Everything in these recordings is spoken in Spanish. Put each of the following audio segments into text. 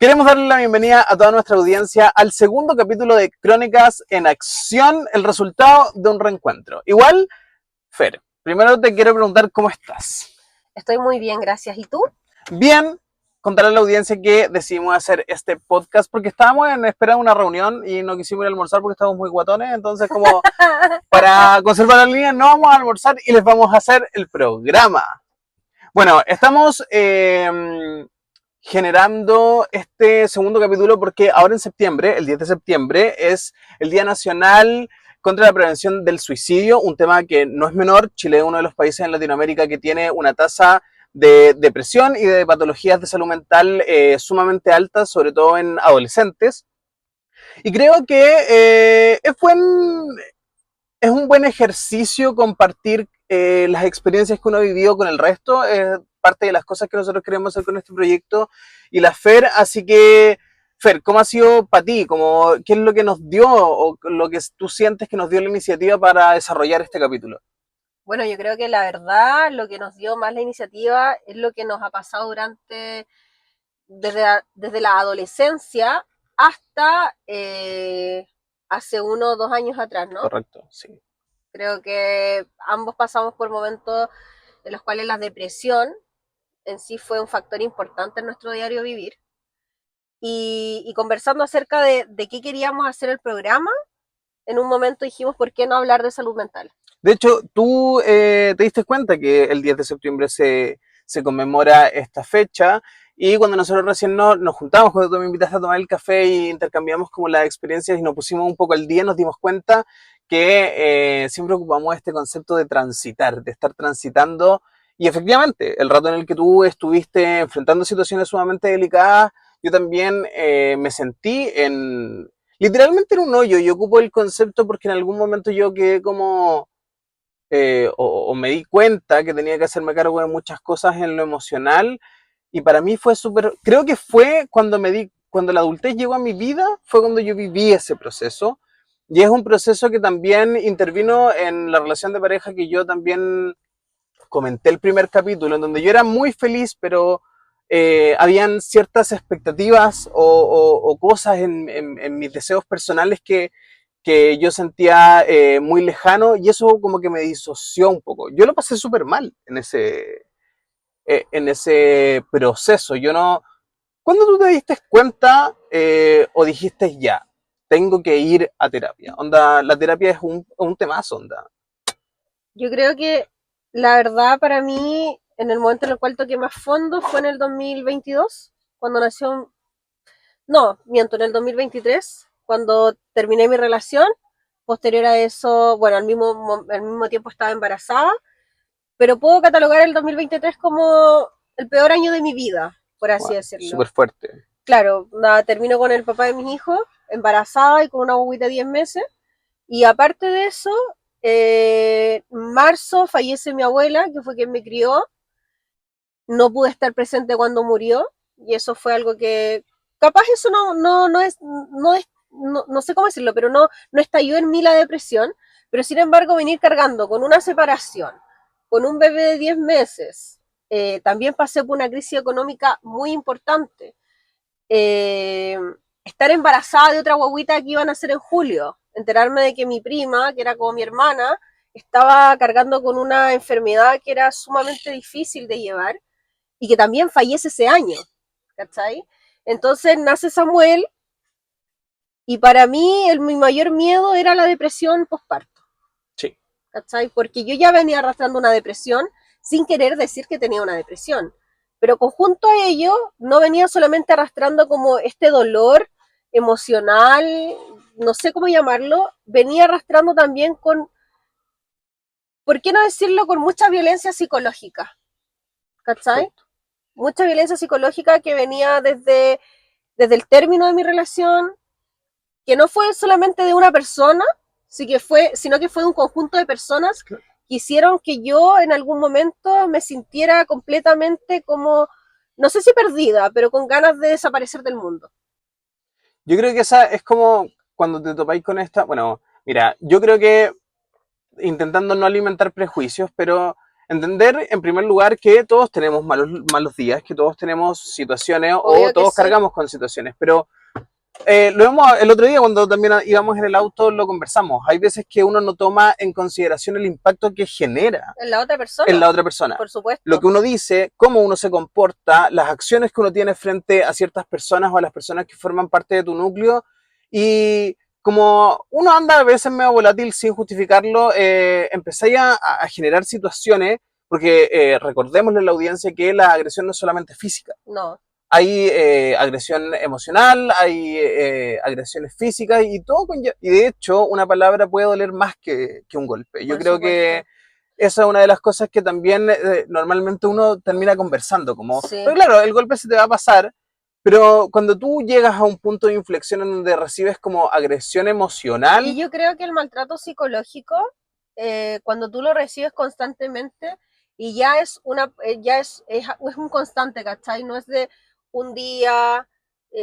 Queremos darle la bienvenida a toda nuestra audiencia al segundo capítulo de Crónicas en Acción, el resultado de un reencuentro. Igual, Fer, primero te quiero preguntar cómo estás. Estoy muy bien, gracias. ¿Y tú? Bien, contarle a la audiencia que decidimos hacer este podcast porque estábamos en espera de una reunión y no quisimos ir a almorzar porque estábamos muy guatones, entonces como para conservar la línea no vamos a almorzar y les vamos a hacer el programa. Bueno, estamos generando este segundo capítulo porque ahora en septiembre, el 10 de septiembre, es el Día Nacional contra la Prevención del Suicidio, un tema que no es menor. Chile es uno de los países en Latinoamérica que tiene una tasa de depresión y de patologías de salud mental sumamente alta, sobre todo en adolescentes. Y creo que es un buen ejercicio compartir las experiencias que uno ha vivido con el resto. Es parte de las cosas que nosotros queremos hacer con este proyecto y la Fer. Así que, Fer, ¿cómo ha sido para ti? ¿Qué es lo que nos dio o lo que tú sientes que nos dio la iniciativa para desarrollar este capítulo? Bueno, yo creo que la verdad lo que nos dio más la iniciativa es lo que nos ha pasado desde la adolescencia hasta hace 1 o 2 años atrás, ¿no? Correcto, sí. Creo que ambos pasamos por momentos en los cuales la depresión en sí fue un factor importante en nuestro diario vivir. Y conversando acerca de qué queríamos hacer el programa, en un momento dijimos, ¿por qué no hablar de salud mental? De hecho, tú te diste cuenta que el 10 de septiembre se conmemora esta fecha y cuando nosotros recién nos juntamos, cuando tú me invitaste a tomar el café y intercambiamos como las experiencias y nos pusimos un poco al día, nos dimos cuenta que siempre ocupamos este concepto de transitar, de estar transitando. Y efectivamente, el rato en el que tú estuviste enfrentando situaciones sumamente delicadas, yo también me sentí literalmente en un hoyo. Y ocupo el concepto porque en algún momento yo quedé como o me di cuenta que tenía que hacerme cargo de muchas cosas en lo emocional y para mí fue creo que fue cuando la adultez llegó a mi vida, fue cuando yo viví ese proceso y es un proceso que también intervino en la relación de pareja que yo también comenté el primer capítulo, en donde yo era muy feliz, pero habían ciertas expectativas o cosas en mis deseos personales que yo sentía muy lejano y eso como que me disoció un poco. Yo lo pasé súper mal en ese proceso. Yo no... ¿Cuándo tú te diste cuenta o dijiste ya, tengo que ir a terapia? Onda, la terapia es un temazo, onda. Yo creo que la verdad para mí, en el momento en el cual toqué más fondo fue en el 2022, cuando nació, no, miento, en el 2023, cuando terminé mi relación. Posterior a eso, bueno, al mismo tiempo estaba embarazada, pero puedo catalogar el 2023 como el peor año de mi vida, por así Bueno, decirlo. súper fuerte. Claro, nada, termino con el papá de mis hijos, embarazada y con una bobita de 10 meses. Y aparte de eso, en marzo fallece mi abuela, que fue quien me crió. No pude estar presente cuando murió, y eso fue algo que, capaz eso no sé cómo decirlo, pero no estalló en mí la depresión, pero sin embargo venir cargando con una separación, con un bebé de 10 meses, también pasé por una crisis económica muy importante, eh, estar embarazada de otra guaguita que iban a hacer en julio, enterarme de que mi prima, que era como mi hermana, estaba cargando con una enfermedad que era sumamente difícil de llevar y que también fallece ese año, ¿cachai? Entonces nace Samuel y para mí mi mayor miedo era la depresión postparto, Sí. ¿cachai? Porque yo ya venía arrastrando una depresión sin querer decir que tenía una depresión, pero conjunto a ello no venía solamente arrastrando como este dolor emocional, no sé cómo llamarlo, venía arrastrando también con, ¿por qué no decirlo?, con mucha violencia psicológica, ¿cachai? Perfecto. Mucha violencia psicológica que venía desde el término de mi relación, que no fue solamente de una persona, sino que fue de un conjunto de personas Claro. que hicieron que yo en algún momento me sintiera completamente como, no sé si perdida, pero con ganas de desaparecer del mundo. Yo creo que esa es como cuando te topáis con esta. Bueno, mira, yo creo que intentando no alimentar prejuicios, pero Entender, en primer lugar, que todos tenemos malos días, que todos tenemos situaciones o Obvio que todos sí. cargamos con situaciones, pero lo vemos el otro día cuando también íbamos en el auto, lo conversamos. Hay veces que uno no toma en consideración el impacto que genera En la otra en persona, la otra persona. por Lo supuesto. que uno dice, cómo uno se comporta, las acciones que uno tiene frente a ciertas personas o a las personas que forman parte de tu núcleo. Y como uno anda a veces medio volátil sin justificarlo, empezáis a generar situaciones, porque recordémosle a la audiencia que la agresión no es solamente física. No, Hay agresión emocional, hay agresiones físicas y todo y de hecho una palabra puede doler más que un golpe. Yo por creo que supuesto. esa es una de las cosas que también normalmente uno termina conversando, como, pero Sí. claro, el golpe se te va a pasar, pero cuando tú llegas a un punto de inflexión en donde recibes como agresión Y emocional, yo creo que el maltrato psicológico, cuando tú lo recibes constantemente, y ya es es un constante, ¿cachai? No es de un día,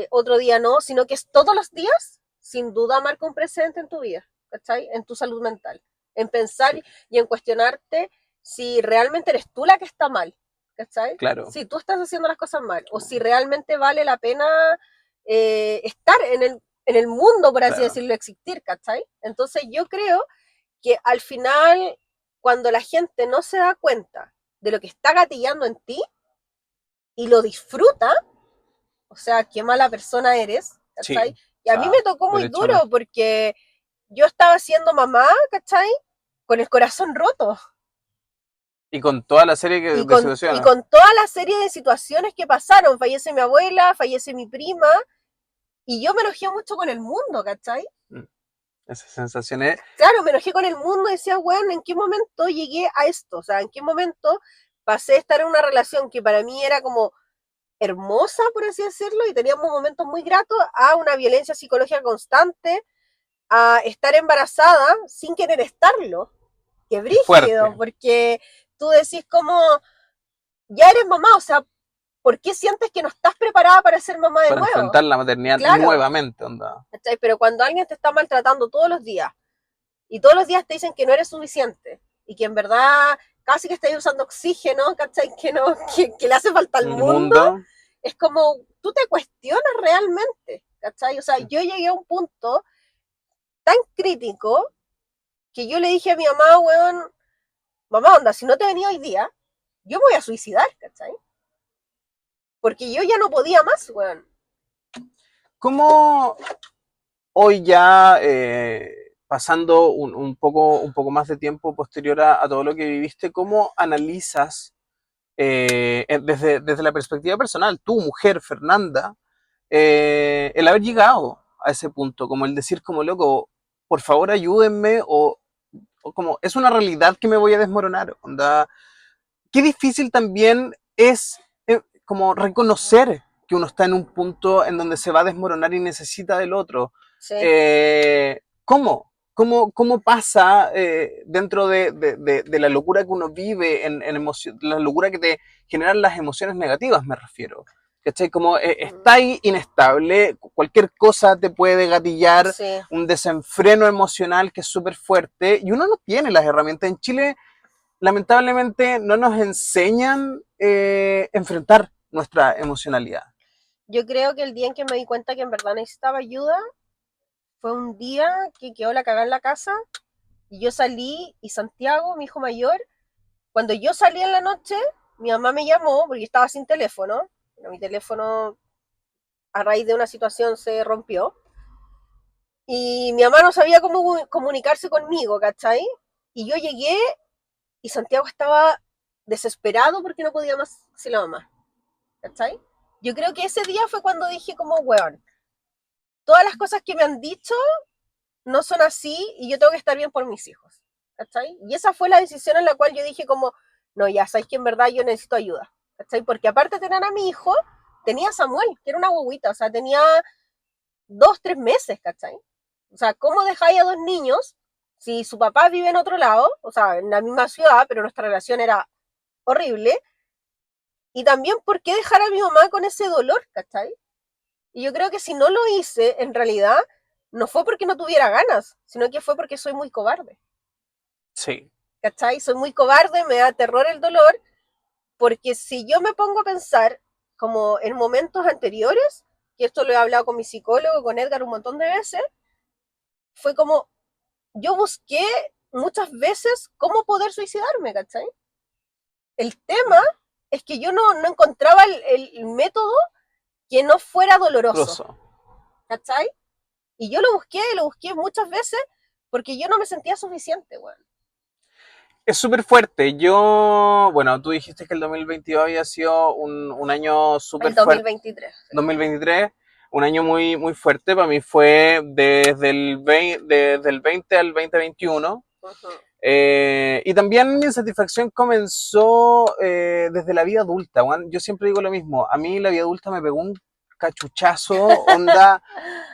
otro día no, sino que es todos los días, sin duda marca un precedente en tu vida, ¿cachai? En tu salud mental. En pensar sí, y en cuestionarte si realmente eres tú la que está mal, ¿cachai? claro, Si tú estás haciendo las cosas mal, o si realmente vale la pena estar en el mundo, por así claro, decirlo, existir, ¿cachai? Entonces yo creo que al final, cuando la gente no se da cuenta de lo que está gatillando en ti y lo disfruta, o sea, qué mala persona eres, sí, ¿cachai? o Y a mí me sea, tocó muy derechamente. duro porque yo estaba siendo mamá, ¿cachai? Con el corazón roto Y con toda la serie de y situaciones. con toda la serie de situaciones que pasaron. Fallece mi abuela, fallece mi prima y yo me enojé mucho con el mundo, ¿cachai? Esas sensaciones, Claro, me enojé con el mundo y decía, bueno, ¿en qué momento llegué a esto? O sea, ¿en qué momento pasé a estar en una relación que para mí era como hermosa, por así decirlo, y teníamos momentos muy gratos, a una violencia psicológica constante, a estar embarazada sin querer estarlo? Qué es brígido, fuerte. porque tú decís como, ya eres mamá, o sea, ¿por qué sientes que no estás preparada para ser mamá de Para nuevo? enfrentar la maternidad Claro, nuevamente, onda. ¿cachai? Pero cuando alguien te está maltratando todos los días, y todos los días te dicen que no eres suficiente y que en verdad casi que estás usando oxígeno, ¿cachai? Que, no, que le hace falta al El mundo, mundo, es como tú te cuestionas realmente, ¿cachai? O sea, sí. yo llegué a un punto tan crítico que yo le dije a mi mamá, weón, mamá, onda, si no te venía hoy día, yo me voy a suicidar, ¿cachai? Porque yo ya no podía más, weón. ¿Cómo hoy ya, pasando un poco más de tiempo posterior a todo lo que viviste, cómo analizas desde la perspectiva personal, tu mujer, Fernanda, el haber llegado a ese punto, como el decir como loco, por favor ayúdenme o como es una realidad que me voy a desmoronar, onda, qué difícil también es como reconocer que uno está en un punto en donde se va a desmoronar y necesita del otro. Sí. ¿Cómo? ¿Cómo pasa dentro de la locura que uno vive, la locura que te generan las emociones negativas, me refiero? ¿Cachai? Como está ahí inestable, cualquier cosa te puede gatillar Sí. un desenfreno emocional que es súper fuerte y uno no tiene las herramientas. En Chile lamentablemente no nos enseñan enfrentar nuestra emocionalidad. Yo creo que el día en que me di cuenta que en verdad necesitaba ayuda fue un día que quedó la cagada en la casa y yo salí y Santiago, mi hijo mayor, cuando yo salí en la noche, mi mamá me llamó porque estaba sin teléfono. Mi teléfono a raíz de una situación se rompió. Y mi mamá no sabía cómo comunicarse conmigo, ¿cachai? Y yo llegué y Santiago estaba desesperado porque no podía más sin la mamá, ¿cachai? Yo creo que ese día fue cuando dije como, weón, todas las cosas que me han dicho no son así y yo tengo que estar bien por mis hijos, ¿cachai? Y esa fue la decisión en la cual yo dije como, no, ya sabéis que en verdad yo necesito ayuda, ¿cachai? Porque aparte de tener a mi hijo, tenía a Samuel, que era una guaguita, o sea, tenía 2, 3 meses, ¿cachai? O sea, ¿cómo dejáis a dos niños si su papá vive en otro lado, o sea, en la misma ciudad, pero nuestra relación era horrible? Y también, ¿por qué dejar a mi mamá con ese dolor, ¿cachai? Y yo creo que si no lo hice, en realidad, no fue porque no tuviera ganas, sino que fue porque soy muy cobarde. Sí. ¿cachai? Soy muy cobarde, me da terror el dolor, porque si yo me pongo a pensar como en momentos anteriores, y esto lo he hablado con mi psicólogo, con Edgar un montón de veces, fue como, yo busqué muchas veces cómo poder suicidarme, ¿cachai? El tema es que yo no encontraba el método que no fuera doloroso, Incluso. ¿cachai? Y yo lo busqué muchas veces porque yo no me sentía suficiente, weón. Es súper fuerte. Yo, bueno, tú dijiste que el 2022 había sido un año súper El dos mil fuerte. veintitrés. 2023, un año muy, muy fuerte. Para mí fue desde el 20 al 2021. Uh-huh. Y también mi satisfacción comenzó desde la vida adulta. Juan. Yo siempre digo lo mismo. A mí la vida adulta me pegó un cachuchazo, onda,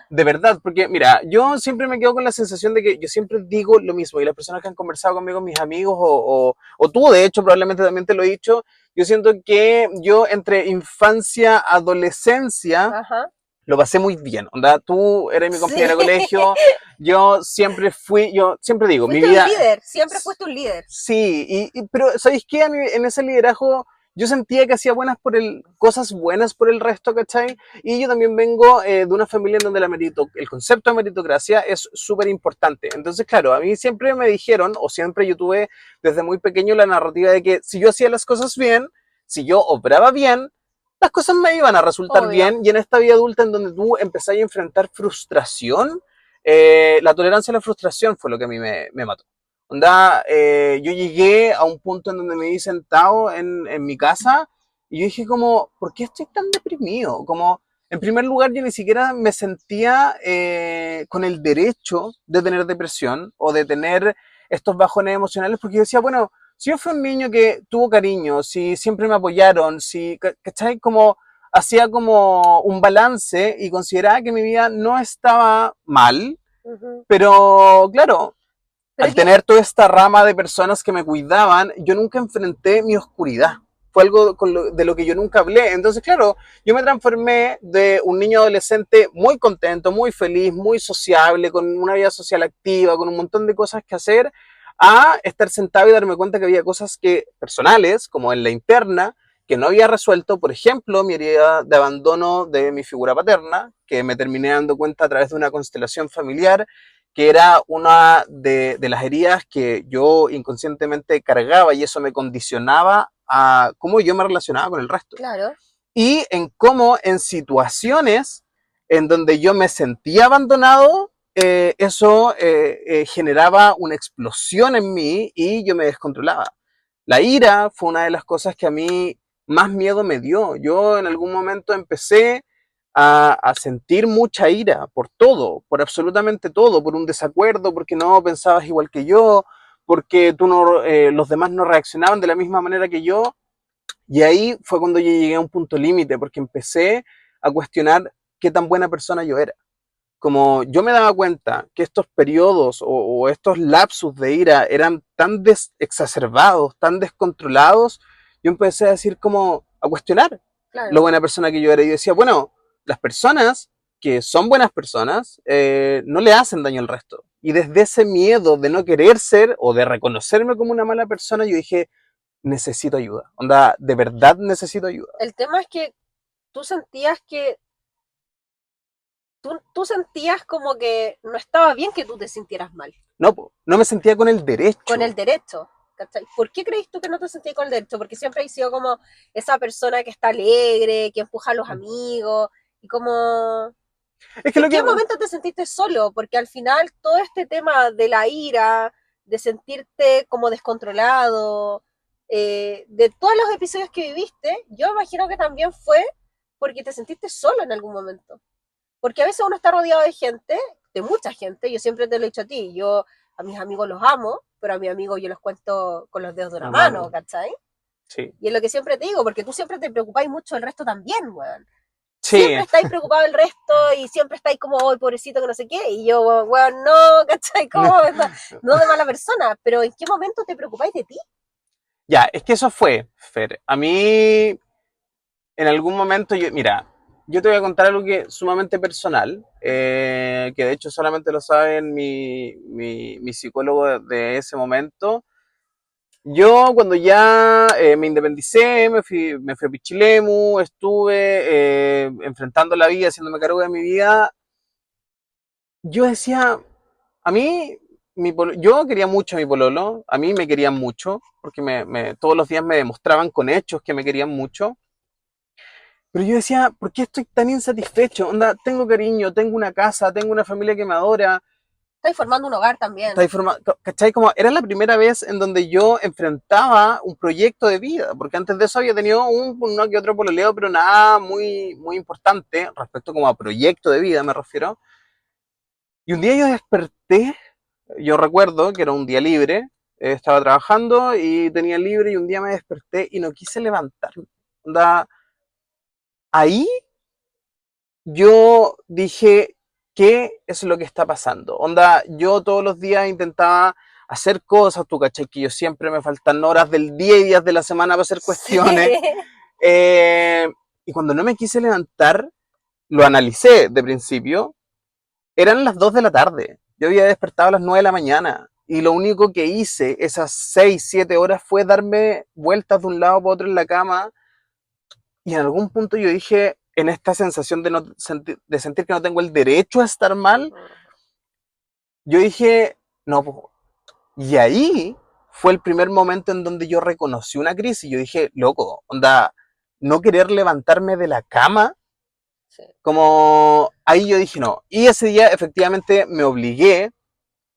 de verdad. Porque, mira, yo siempre me quedo con la sensación de que yo siempre digo lo mismo. Y las personas que han conversado conmigo, mis amigos, o tú, de hecho, probablemente también te lo he dicho. Yo siento que yo entre infancia, adolescencia, Ajá. lo pasé muy bien. Onda, tú eres mi Sí. compañera de colegio, yo siempre digo, mi Fuiste un vida, líder, siempre fuiste un líder. sí, pero ¿sabéis qué? A mí, en ese liderazgo yo sentía que hacía cosas buenas por el resto, ¿cachai? Y yo también vengo de una familia en donde el concepto de meritocracia es súper importante. Entonces, claro, a mí siempre me dijeron, o siempre yo tuve desde muy pequeño la narrativa de que si yo hacía las cosas bien, si yo obraba bien, las cosas me iban a resultar Obvio. bien. Y en esta vida adulta en donde tú empezás a enfrentar frustración, la tolerancia a la frustración fue lo que a mí me mató. Onda, yo llegué a un punto en donde me vi sentado en mi casa y yo dije como, ¿por qué estoy tan deprimido? Como, en primer lugar, yo ni siquiera me sentía con el derecho de tener depresión o de tener estos bajones emocionales, porque yo decía, bueno, si yo fui un niño que tuvo cariño, si siempre me apoyaron, si, ¿cachai? Como hacía como un balance y consideraba que mi vida no estaba mal, Uh-huh. pero claro, Pero al es que, tener toda esta rama de personas que me cuidaban, yo nunca enfrenté mi oscuridad. Fue algo de lo que yo nunca hablé. Entonces, claro, yo me transformé de un niño adolescente muy contento, muy feliz, muy sociable, con una vida social activa, con un montón de cosas que hacer, a estar sentado y darme cuenta que había cosas que personales, como en la interna, que no había resuelto. Por ejemplo, mi herida de abandono de mi figura paterna, que me terminé dando cuenta a través de una constelación familiar, que era una de las heridas que yo inconscientemente cargaba y eso me condicionaba a cómo yo me relacionaba con el resto. claro, Y en cómo en situaciones en donde yo me sentía abandonado, eso generaba una explosión en mí y yo me descontrolaba. La ira fue una de las cosas que a mí más miedo me dio. Yo en algún momento empecé a sentir mucha ira por todo, por absolutamente todo, por un desacuerdo, porque no pensabas igual que yo, porque los demás no reaccionaban de la misma manera que yo. Y ahí fue cuando yo llegué a un punto límite, porque empecé a cuestionar qué tan buena persona yo era. Como yo me daba cuenta que estos periodos o estos lapsus de ira eran tan exacerbados, tan descontrolados, yo empecé a decir como, a cuestionar lo claro. buena persona que yo era. Y yo decía, bueno, las personas que son buenas personas no le hacen daño al resto. Y desde ese miedo de no querer ser o de reconocerme como una mala persona, yo dije, necesito ayuda. Onda, de verdad necesito ayuda. El tema es que tú sentías que, tú sentías como que no estaba bien que tú te sintieras mal, No, no me sentía con el con el derecho. derecho. ¿Cachai? ¿Por qué crees tú que no te sentías con el derecho? Porque siempre has sido como esa persona que está alegre, que empuja a los amigos, y como... Es que ¿En lo que... qué momento te sentiste solo? Porque al final todo este tema de la ira, de sentirte como descontrolado, de todos los episodios que viviste, yo imagino que también fue porque te sentiste solo en algún momento. Porque a veces uno está rodeado de gente, de mucha gente, yo siempre te lo he dicho a ti, yo a mis amigos los amo, pero a mis amigos yo los cuento con los dedos de una La mano, mano. ¿cachai? Sí. Y es lo que siempre te digo, porque tú siempre te preocupáis mucho del resto también, weón. Sí. Siempre estáis preocupados del resto y siempre estáis como, oh, pobrecito, que no sé qué. Y yo, weón, no, ¿cachai? ¿Cómo? No, no de mala persona, pero ¿en qué momento te preocupáis de ti? Ya, es que eso fue, Fer. A mí, en algún momento, mira, yo te voy a contar algo que es sumamente personal, que de hecho solamente lo saben mi psicólogo de ese momento. Yo cuando ya me independicé, me fui a Pichilemu, estuve enfrentando la vida, haciéndome cargo de mi vida, yo decía, a mí, yo quería mucho a mi pololo, a mí me querían mucho, porque todos los días me demostraban con hechos que me querían mucho, pero yo decía, ¿por qué estoy tan insatisfecho? Onda, tengo cariño, tengo una casa, tengo una familia que me adora, Estoy formando un hogar también. ¿cachai? Como era la primera vez en donde yo enfrentaba un proyecto de vida, porque antes de eso había tenido uno que otro pololeo, pero nada muy, muy importante respecto como a proyecto de vida, me refiero. Y un día yo desperté, yo recuerdo que era un día libre, estaba trabajando y tenía libre y un día me desperté y no quise levantarme. Onda, ahí yo dije, ¿qué es lo que está pasando? Onda, yo todos los días intentaba hacer cosas, tú cachai, que yo siempre me faltan horas del día y días de la semana para hacer Sí. cuestiones. Eh, y cuando no me quise levantar, lo analicé de principio, eran las 2 de la tarde. Yo había despertado a las 9 de la mañana. Y lo único que hice esas 6 7 horas fue darme vueltas de un lado para otro en la cama. Y en algún punto yo dije, en esta sensación de, no de sentir que no tengo el derecho a estar mal, yo dije, no, po. Y ahí fue el primer momento en donde yo reconocí una crisis. Yo dije, loco, onda, no querer levantarme de la cama, Sí. como ahí yo dije no. Y ese día efectivamente me obligué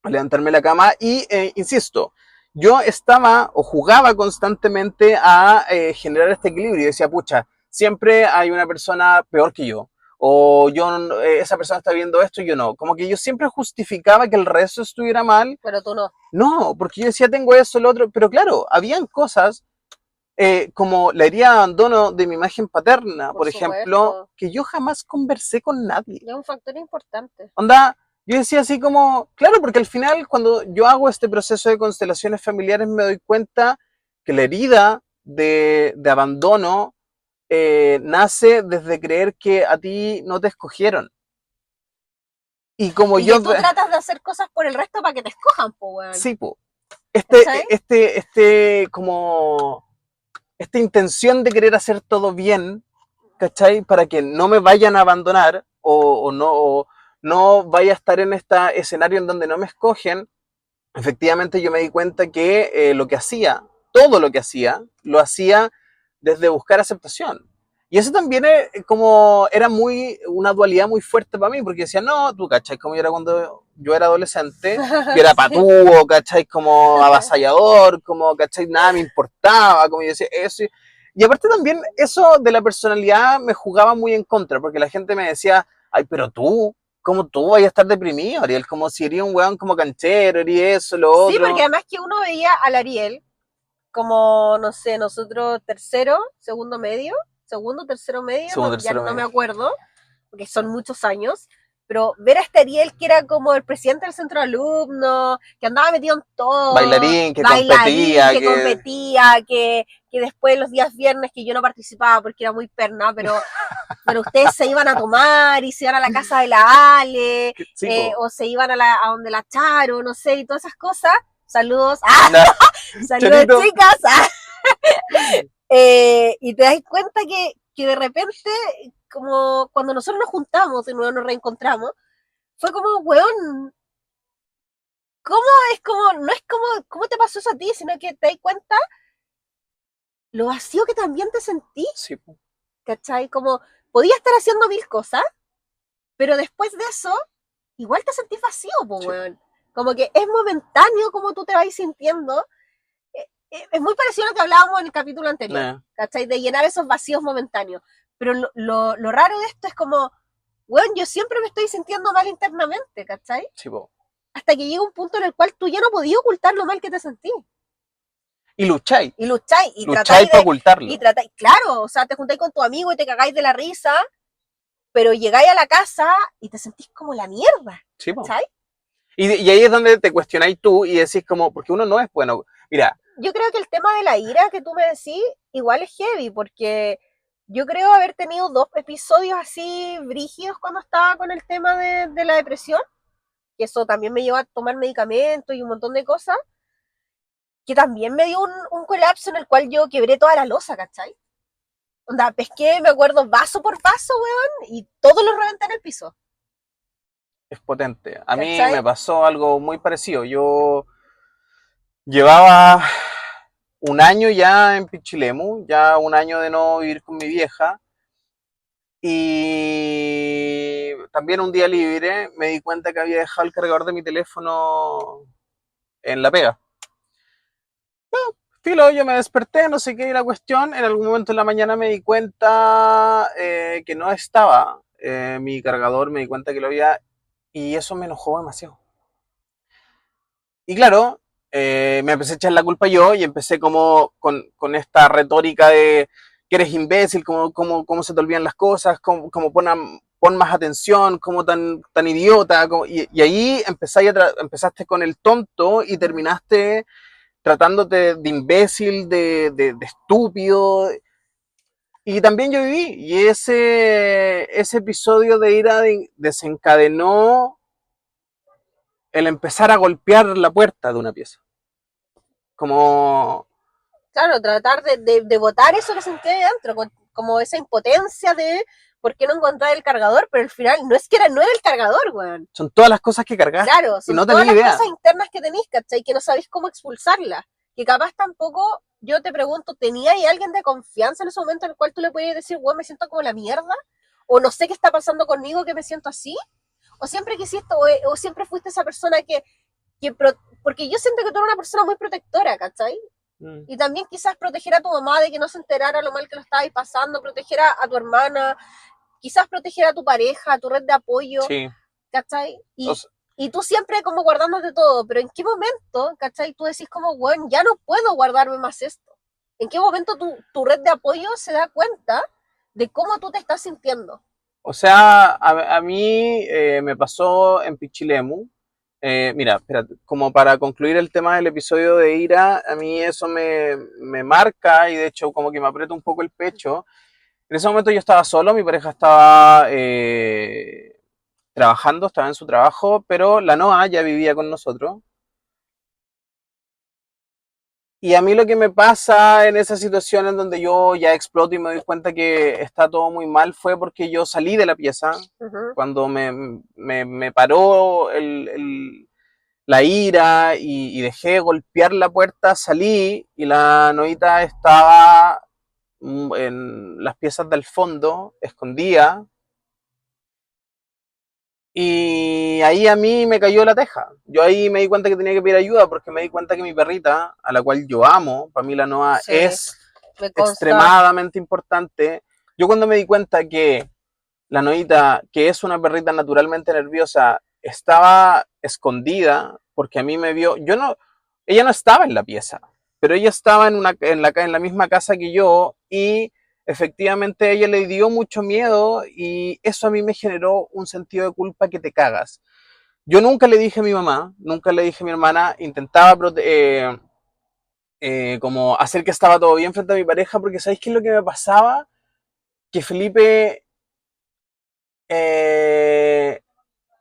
a levantarme de la cama y, insisto, yo estaba o jugaba constantemente a generar este equilibrio. Y decía, pucha, siempre hay una persona peor que yo. O yo, esa persona está viendo esto y yo no. Como que yo siempre justificaba que el resto estuviera mal. Pero tú no. No, porque yo decía, tengo eso, lo otro. Pero claro, habían cosas como la herida de abandono de mi imagen paterna, Por por ejemplo, supuesto. que yo jamás conversé con nadie. Es un factor importante. Onda, yo decía así como, claro, porque al final cuando yo hago este proceso de constelaciones familiares me doy cuenta que la herida de abandono nace desde creer que a ti no te escogieron. Y como Y yo, que tú tratas de hacer cosas por el resto para que te escojan, pues, weón. sí, po, ¿Cachai? como, esta intención de querer hacer todo bien, ¿cachai? Para que no me vayan a abandonar o no vaya a estar en este escenario en donde no me escogen, efectivamente yo me di cuenta que lo que hacía, todo lo que hacía, lo hacía desde buscar aceptación. Y eso también como era una dualidad muy fuerte para mí, porque decía, no, tú, ¿cachai? Como yo era cuando yo era adolescente, yo era Sí. patúo, ¿cachai? Como avasallador, como, ¿cachai? Nada me importaba, como yo decía, eso. Y aparte también eso de la personalidad me jugaba muy en contra, porque la gente me decía, ay, pero tú, ¿cómo tú vas a estar deprimido, Ariel? Como si eres un weón como canchero, eres eso, lo Sí, porque otro. además que uno veía al Ariel como, no sé, nosotros tercero, segundo, tercero medio, Segundo, ya tercero no me medio. acuerdo, porque son muchos años, pero ver a este Ariel que era como el presidente del centro de alumnos, que andaba metido en todo, Bailarín que bailarín, competía, que que... competía, que después los días viernes que yo no participaba porque era muy perna, pero ustedes se iban a tomar y se iban a la casa de la Ale, Sí, po. o se iban a donde la Charo, no sé, y todas esas cosas. Saludos, No, saludos Charito. chicas. Y te das cuenta que de repente, como cuando nosotros nos juntamos, de nuevo nos reencontramos, fue como, weón, ¿cómo es como, no es como, ¿cómo te pasó eso a ti? Sino que te das cuenta lo vacío que también te sentí, Sí, po. ¿cachai? Como, podía estar haciendo mil cosas, pero después de eso, igual te sentís vacío, po, Sí. weón. Como que es momentáneo como tú te vas sintiendo. Es muy parecido a lo que hablábamos en el capítulo anterior, Nah, ¿cachai? De llenar esos vacíos momentáneos. Pero lo raro de esto es como, weón, yo siempre me estoy sintiendo mal internamente, ¿cachai? sí, po. Hasta que llega un punto en el cual tú ya no podías ocultar lo mal que te sentís. Y lucháis. Y lucháis, y Lucháis tratáis para de, y ocultarlo. tratáis, claro, o sea, te juntáis con tu amigo y te cagáis de la risa, pero llegáis a la casa y te sentís como la mierda, Sí, po. ¿cachai? Y ahí es donde te cuestionáis tú y decís como, porque uno no es bueno. Mira, Yo creo que el tema de la ira que tú me decís, igual es heavy, porque yo creo haber tenido dos episodios así brígidos cuando estaba con el tema de la depresión, que eso también me llevó a tomar medicamentos y un montón de cosas, que también me dio un colapso en el cual yo quebré toda la losa, ¿cachai? Onda, pesqué, me acuerdo, vaso por vaso, weón, y todos los reventé en el piso, Es potente. A mí ¿cachai? me pasó algo muy parecido. Yo llevaba un año ya en Pichilemu, ya un año de no vivir con mi vieja. Y también un día libre me di cuenta que había dejado el cargador de mi teléfono en la pega. Filo, yo me desperté, no sé qué era la cuestión. En algún momento en la mañana me di cuenta que no estaba mi cargador, me di cuenta que lo había. Y eso me enojó demasiado. Y claro, me empecé a echar la culpa yo y empecé como con esta retórica de que eres imbécil, cómo se te olvidan las cosas, cómo pon más atención, cómo tan idiota. Y ahí empezaste con el tonto y terminaste tratándote de imbécil, de estúpido. Y también yo viví, y ese episodio de ira desencadenó el empezar a golpear la puerta de una pieza. Como, Claro, tratar de botar eso que sentí ahí dentro, como esa impotencia de por qué no encontrar el cargador, pero al final no era el cargador, weón. son todas las cosas que cargaste Claro, y son no todas tenía las idea. cosas internas que tenéis, ¿cachai? Que no sabéis cómo expulsarlas. Que capaz tampoco, yo te pregunto, ¿tenía ahí alguien de confianza en ese momento en el cual tú le podías decir, weón, me siento como la mierda? ¿O no sé qué está pasando conmigo que me siento así? ¿O siempre quisiste, o siempre fuiste esa persona porque yo siento que tú eres una persona muy protectora, ¿cachai? Mm. Y también quizás proteger a tu mamá de que no se enterara lo mal que lo estabais pasando, proteger a tu hermana, quizás proteger a tu pareja, a tu red de apoyo, Sí. ¿cachai? O Y tú siempre como guardándote todo, pero ¿en qué momento, ¿cachai? Tú decís como, bueno, ya no puedo guardarme más esto. ¿En qué momento tu red de apoyo se da cuenta de cómo tú te estás sintiendo? O sea, a mí me pasó en Pichilemu. Mira, espérate, como para concluir el tema del episodio de ira, a mí eso me marca y de hecho como que me aprieta un poco el pecho. En ese momento yo estaba solo, mi pareja estaba trabajando, estaba en su trabajo, pero la Noa ya vivía con nosotros. Y a mí lo que me pasa en esa situación en donde yo ya exploto y me doy cuenta que está todo muy mal fue porque yo salí de la pieza Ujú. cuando me paró la ira y dejé golpear la puerta, salí y la novita estaba en las piezas del fondo, escondida, y ahí a mí me cayó la teja. Yo ahí me di cuenta que tenía que pedir ayuda porque me di cuenta que mi perrita, a la cual yo amo, para mí la Noa Sí, es me consta. extremadamente importante. Yo cuando me di cuenta que la Noita, que es una perrita naturalmente nerviosa, estaba escondida porque a mí me vio, yo no, ella no estaba en la pieza, pero ella estaba en la misma casa que yo y efectivamente a ella le dio mucho miedo y eso a mí me generó un sentido de culpa que te cagas. Yo nunca le dije a mi mamá, nunca le dije a mi hermana, intentaba como hacer que estaba todo bien frente a mi pareja porque ¿sabéis qué es lo que me pasaba? Que Felipe eh,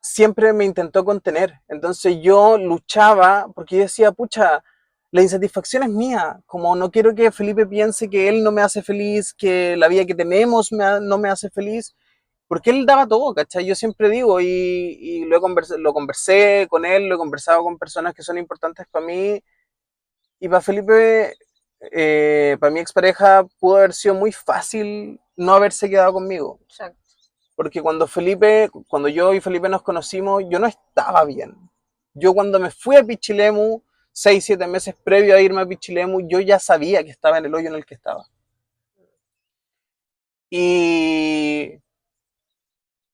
siempre me intentó contener. Entonces yo luchaba porque yo decía, pucha, la insatisfacción es mía. Como no quiero que Felipe piense que él no me hace feliz, que la vida que tenemos no me hace feliz. Porque él daba todo, ¿cachai? Yo siempre digo, y lo conversé con él, lo he conversado con personas que son importantes para mí. Y para Felipe, para mi expareja, pudo haber sido muy fácil no haberse quedado conmigo. Exacto. Porque cuando yo y Felipe nos conocimos, yo no estaba bien. Yo cuando me fui a Pichilemu, 6, 7 meses previo a irme a Pichilemu, yo ya sabía que estaba en el hoyo en el que estaba. Y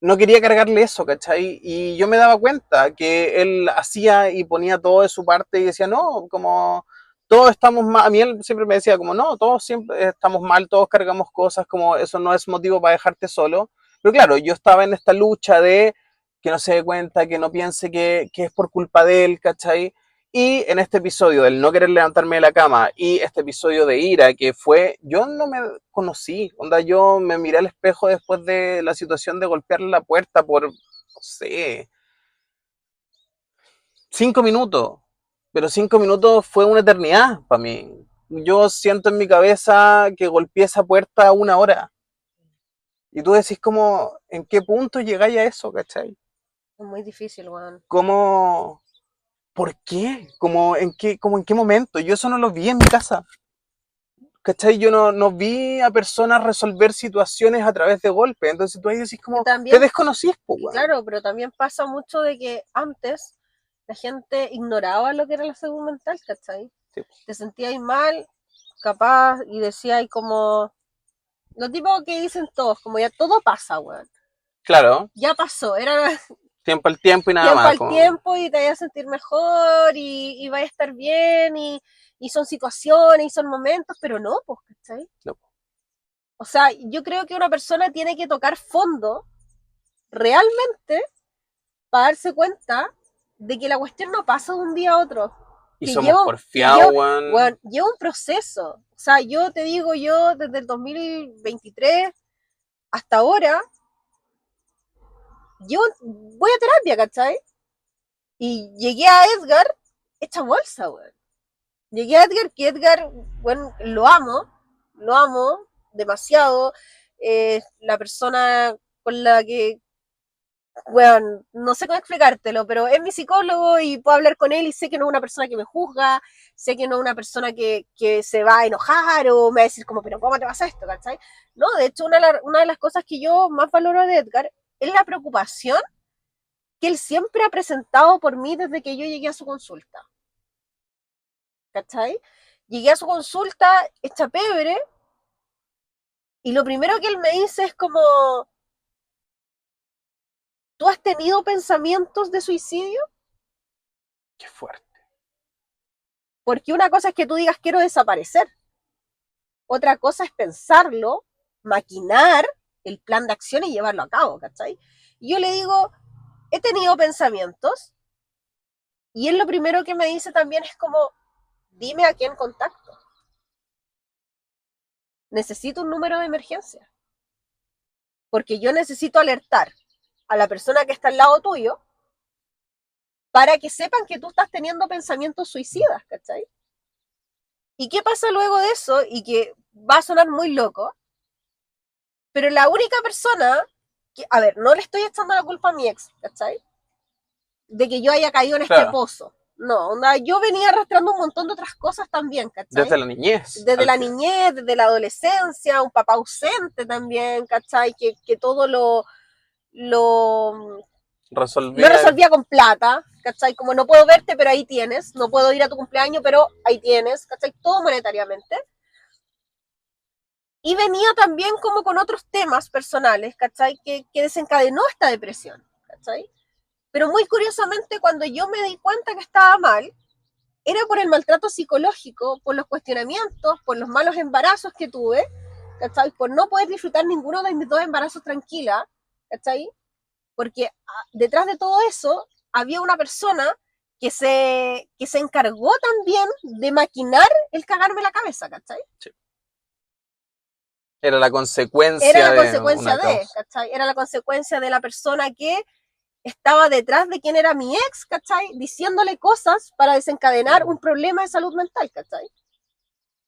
no quería cargarle eso, ¿cachai? Y yo me daba cuenta que él hacía y ponía todo de su parte y decía, no, como todos estamos mal, a mí él siempre me decía como, no, todos siempre estamos mal, todos cargamos cosas, como eso no es motivo para dejarte solo. Pero claro, yo estaba en esta lucha de que no se dé cuenta, que no piense que es por culpa de él, ¿cachai? Y en este episodio del no querer levantarme de la cama y este episodio de ira que fue, yo no me conocí, onda, yo me miré al espejo después de la situación de golpear la puerta por, no sé, 5 minutos. pero 5 minutos fue una eternidad para mí. Yo siento en mi cabeza que golpeé esa puerta 1 hora. Y tú decís como, ¿en qué punto llegáis a eso, cachai? Es muy difícil, weón. ¿Cómo? ¿Por qué? Como en qué momento? Yo eso no lo vi en mi casa. ¿Cachai? Yo no vi a personas resolver situaciones a través de golpes. Entonces tú ahí decís Que como, te también, desconocís, pues, que weón. claro, pero también pasa mucho de que antes la gente ignoraba lo que era la salud mental, ¿cachai? Sí, Te sentías mal, capaz, y decías como, lo típico que dicen todos, como ya todo pasa, weón. claro, Ya pasó, era tiempo al tiempo y nada tiempo más. al Como, tiempo y te vas a sentir mejor y vas a estar bien y son situaciones y son momentos, pero no, pues, ¿cachai? no. O sea, yo creo que una persona tiene que tocar fondo realmente para darse cuenta de que la cuestión no pasa de un día a otro, Y que somos lleva, que porfiados, lleva, weón. bueno, lleva un proceso. O sea, yo te digo, yo desde el 2023 hasta ahora, yo voy a terapia, ¿cachai? Y llegué a Edgar hecha bolsa, weón. Llegué a Edgar, que Edgar, bueno, lo amo demasiado. La persona con la que, bueno, no sé cómo explicártelo, pero es mi psicólogo y puedo hablar con él y sé que no es una persona que me juzga, sé que no es una persona que se va a enojar o me va a decir como, pero ¿cómo te pasa esto? ¿Cachai? No, de hecho, una de las cosas que yo más valoro de Edgar es la preocupación que él siempre ha presentado por mí desde que yo llegué a su consulta. ¿Cachai? Llegué a su consulta hecha pebre y lo primero que él me dice es como, ¿tú has tenido pensamientos de suicidio? Qué fuerte. Porque una cosa es que tú digas quiero desaparecer, otra cosa es pensarlo, maquinar el plan de acción y llevarlo a cabo, ¿cachai? Y yo le digo, he tenido pensamientos y él lo primero que me dice también es como, dime a quién contacto. Necesito un número de emergencia, porque yo necesito alertar a la persona que está al lado tuyo para que sepan que tú estás teniendo pensamientos suicidas, ¿cachai? ¿Y qué pasa luego de eso? Y que va a sonar muy loco, pero la única persona que, a ver, no le estoy echando la culpa a mi ex, ¿cachai? De que yo haya caído en este Claro, pozo. No, onda, yo venía arrastrando un montón de otras cosas también, desde ¿cachai? la niñez, Desde al la final. niñez, desde la adolescencia, un papá ausente también, ¿cachai? Que todo lo lo Resolvía, resolvía con plata, ¿cachai? Como no puedo verte, pero ahí tienes, no puedo ir a tu cumpleaños, pero ahí tienes, ¿cachai? Todo monetariamente. Y venía también como con otros temas personales, ¿cachai? Que desencadenó esta depresión, ¿cachai? Pero muy curiosamente, cuando yo me di cuenta que estaba mal, era por el maltrato psicológico, por los cuestionamientos, por los malos embarazos que tuve, ¿cachai? Por no poder disfrutar ninguno de mis dos embarazos tranquila, ¿cachai? Porque detrás de todo eso había una persona que se encargó también de maquinar el cagarme la cabeza, ¿cachai? sí, era la Era consecuencia la de consecuencia una de, causa. ¿cachai? Era la consecuencia de la persona que estaba detrás de quien era mi ex, ¿cachai? Diciéndole cosas para desencadenar un problema de salud mental, ¿cachai?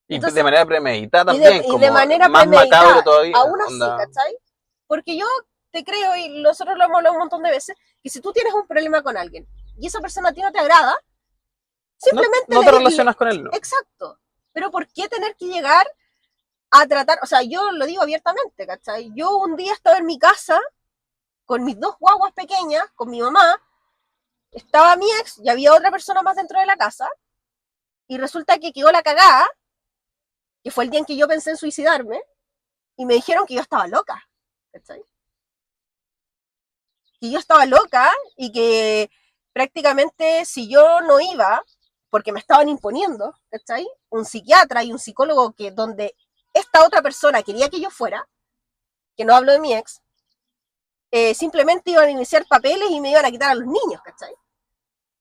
Y de Entonces, manera premeditada también, y de como manera más macabro premeditada, todavía, aún así, onda. ¿cachai? Porque yo te creo, y nosotros lo hemos hablado un montón de veces, que si tú tienes un problema con alguien y esa persona a ti no te agrada, No, simplemente no te relacionas con él, no. exacto. Pero ¿por qué tener que llegar a tratar? O sea, yo lo digo abiertamente, ¿cachai? Yo un día estaba en mi casa con mis dos guaguas pequeñas, con mi mamá, estaba mi ex y había otra persona más dentro de la casa, y resulta que quedó la cagada, que fue el día en que yo pensé en suicidarme, y me dijeron que yo estaba loca, ¿cachai? Que yo estaba loca y que prácticamente si yo no iba, porque me estaban imponiendo, ¿cachai? Un psiquiatra y un psicólogo que donde esta otra persona quería que yo fuera, que no hablo de mi ex, simplemente iban a iniciar papeles y me iban a quitar a los niños, ¿cachai?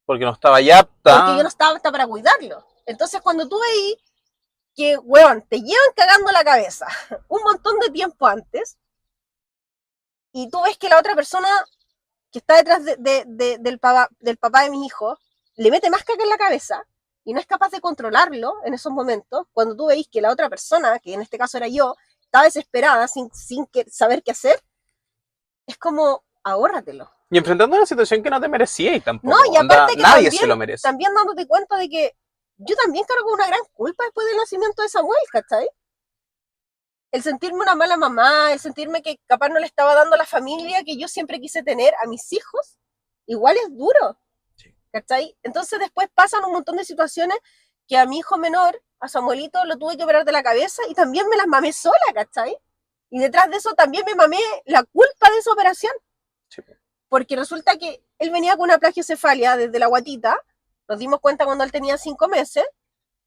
Porque no estaba ya Porque yo no apta. estaba apta para cuidarlos. Entonces cuando tú veis que, weón, te llevan cagando la cabeza un montón de tiempo antes y tú ves que la otra persona que está detrás del papá de mis hijos le mete más caca en la cabeza, y no es capaz de controlarlo en esos momentos, cuando tú veis que la otra persona, que en este caso era yo, está desesperada sin saber qué hacer, es como, ahórratelo. Y enfrentando una situación que no te merecías tampoco. No, y aparte que nadie se lo merece. también dándote cuenta de que yo también cargo una gran culpa después del nacimiento de Samuel, ¿cachai? El sentirme una mala mamá, el sentirme que capaz no le estaba dando la familia que yo siempre quise tener a mis hijos, igual es duro, ¿cachai? Entonces después pasan un montón de situaciones que a mi hijo menor, a Samuelito, lo tuve que operar de la cabeza y también me las mamé sola, ¿cachai? Y detrás de eso también me mamé la culpa de esa operación. Sí. Porque resulta que él venía con una plagiocefalia desde la guatita, nos dimos cuenta cuando él tenía 5 meses,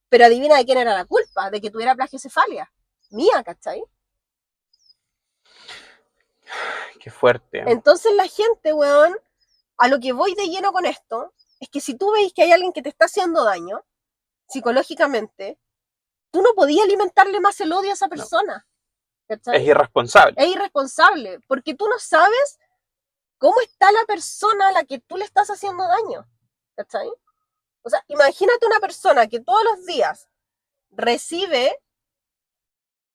pero adivina de quién era la culpa, de que tuviera plagiocefalia. Mía, ¿cachai? Qué fuerte. Entonces la gente, weón, a lo que voy de lleno con esto, es que si tú veis que hay alguien que te está haciendo daño, psicológicamente, tú no podías alimentarle más el odio a esa persona. ¿Cachai? Es irresponsable. Es irresponsable, porque tú no sabes cómo está la persona a la que tú le estás haciendo daño. ¿Cachai? O sea, imagínate una persona que todos los días recibe,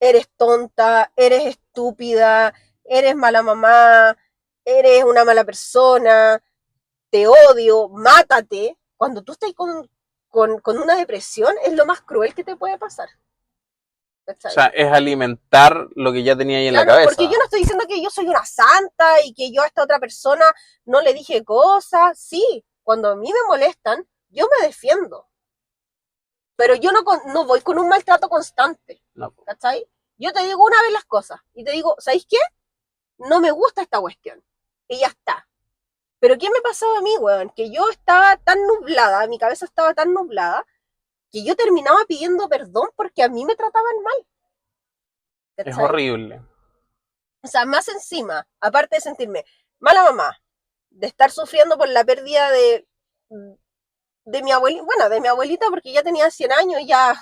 eres tonta, eres estúpida, eres mala mamá, eres una mala persona, te odio, mátate. Cuando tú estás con una depresión, es lo más cruel que te puede pasar. ¿Cachai? O sea, es alimentar lo que ya tenía ahí en la cabeza. Porque yo no estoy diciendo que yo soy una santa y que yo a esta otra persona no le dije cosas. Sí, cuando a mí me molestan, yo me defiendo. Pero yo no voy con un maltrato constante. No. ¿Cachai? Yo te digo una vez las cosas y te digo, ¿sabéis qué? No me gusta esta cuestión. Y ya está. Pero ¿qué me pasaba a mí, weón? Que yo estaba tan nublada, mi cabeza estaba tan nublada, que yo terminaba pidiendo perdón porque a mí me trataban mal. ¿Cachai? Es horrible. O sea, más encima, aparte de sentirme mala mamá, de estar sufriendo por la pérdida de mi abuelita, bueno, de mi abuelita porque ya tenía 100 años y ya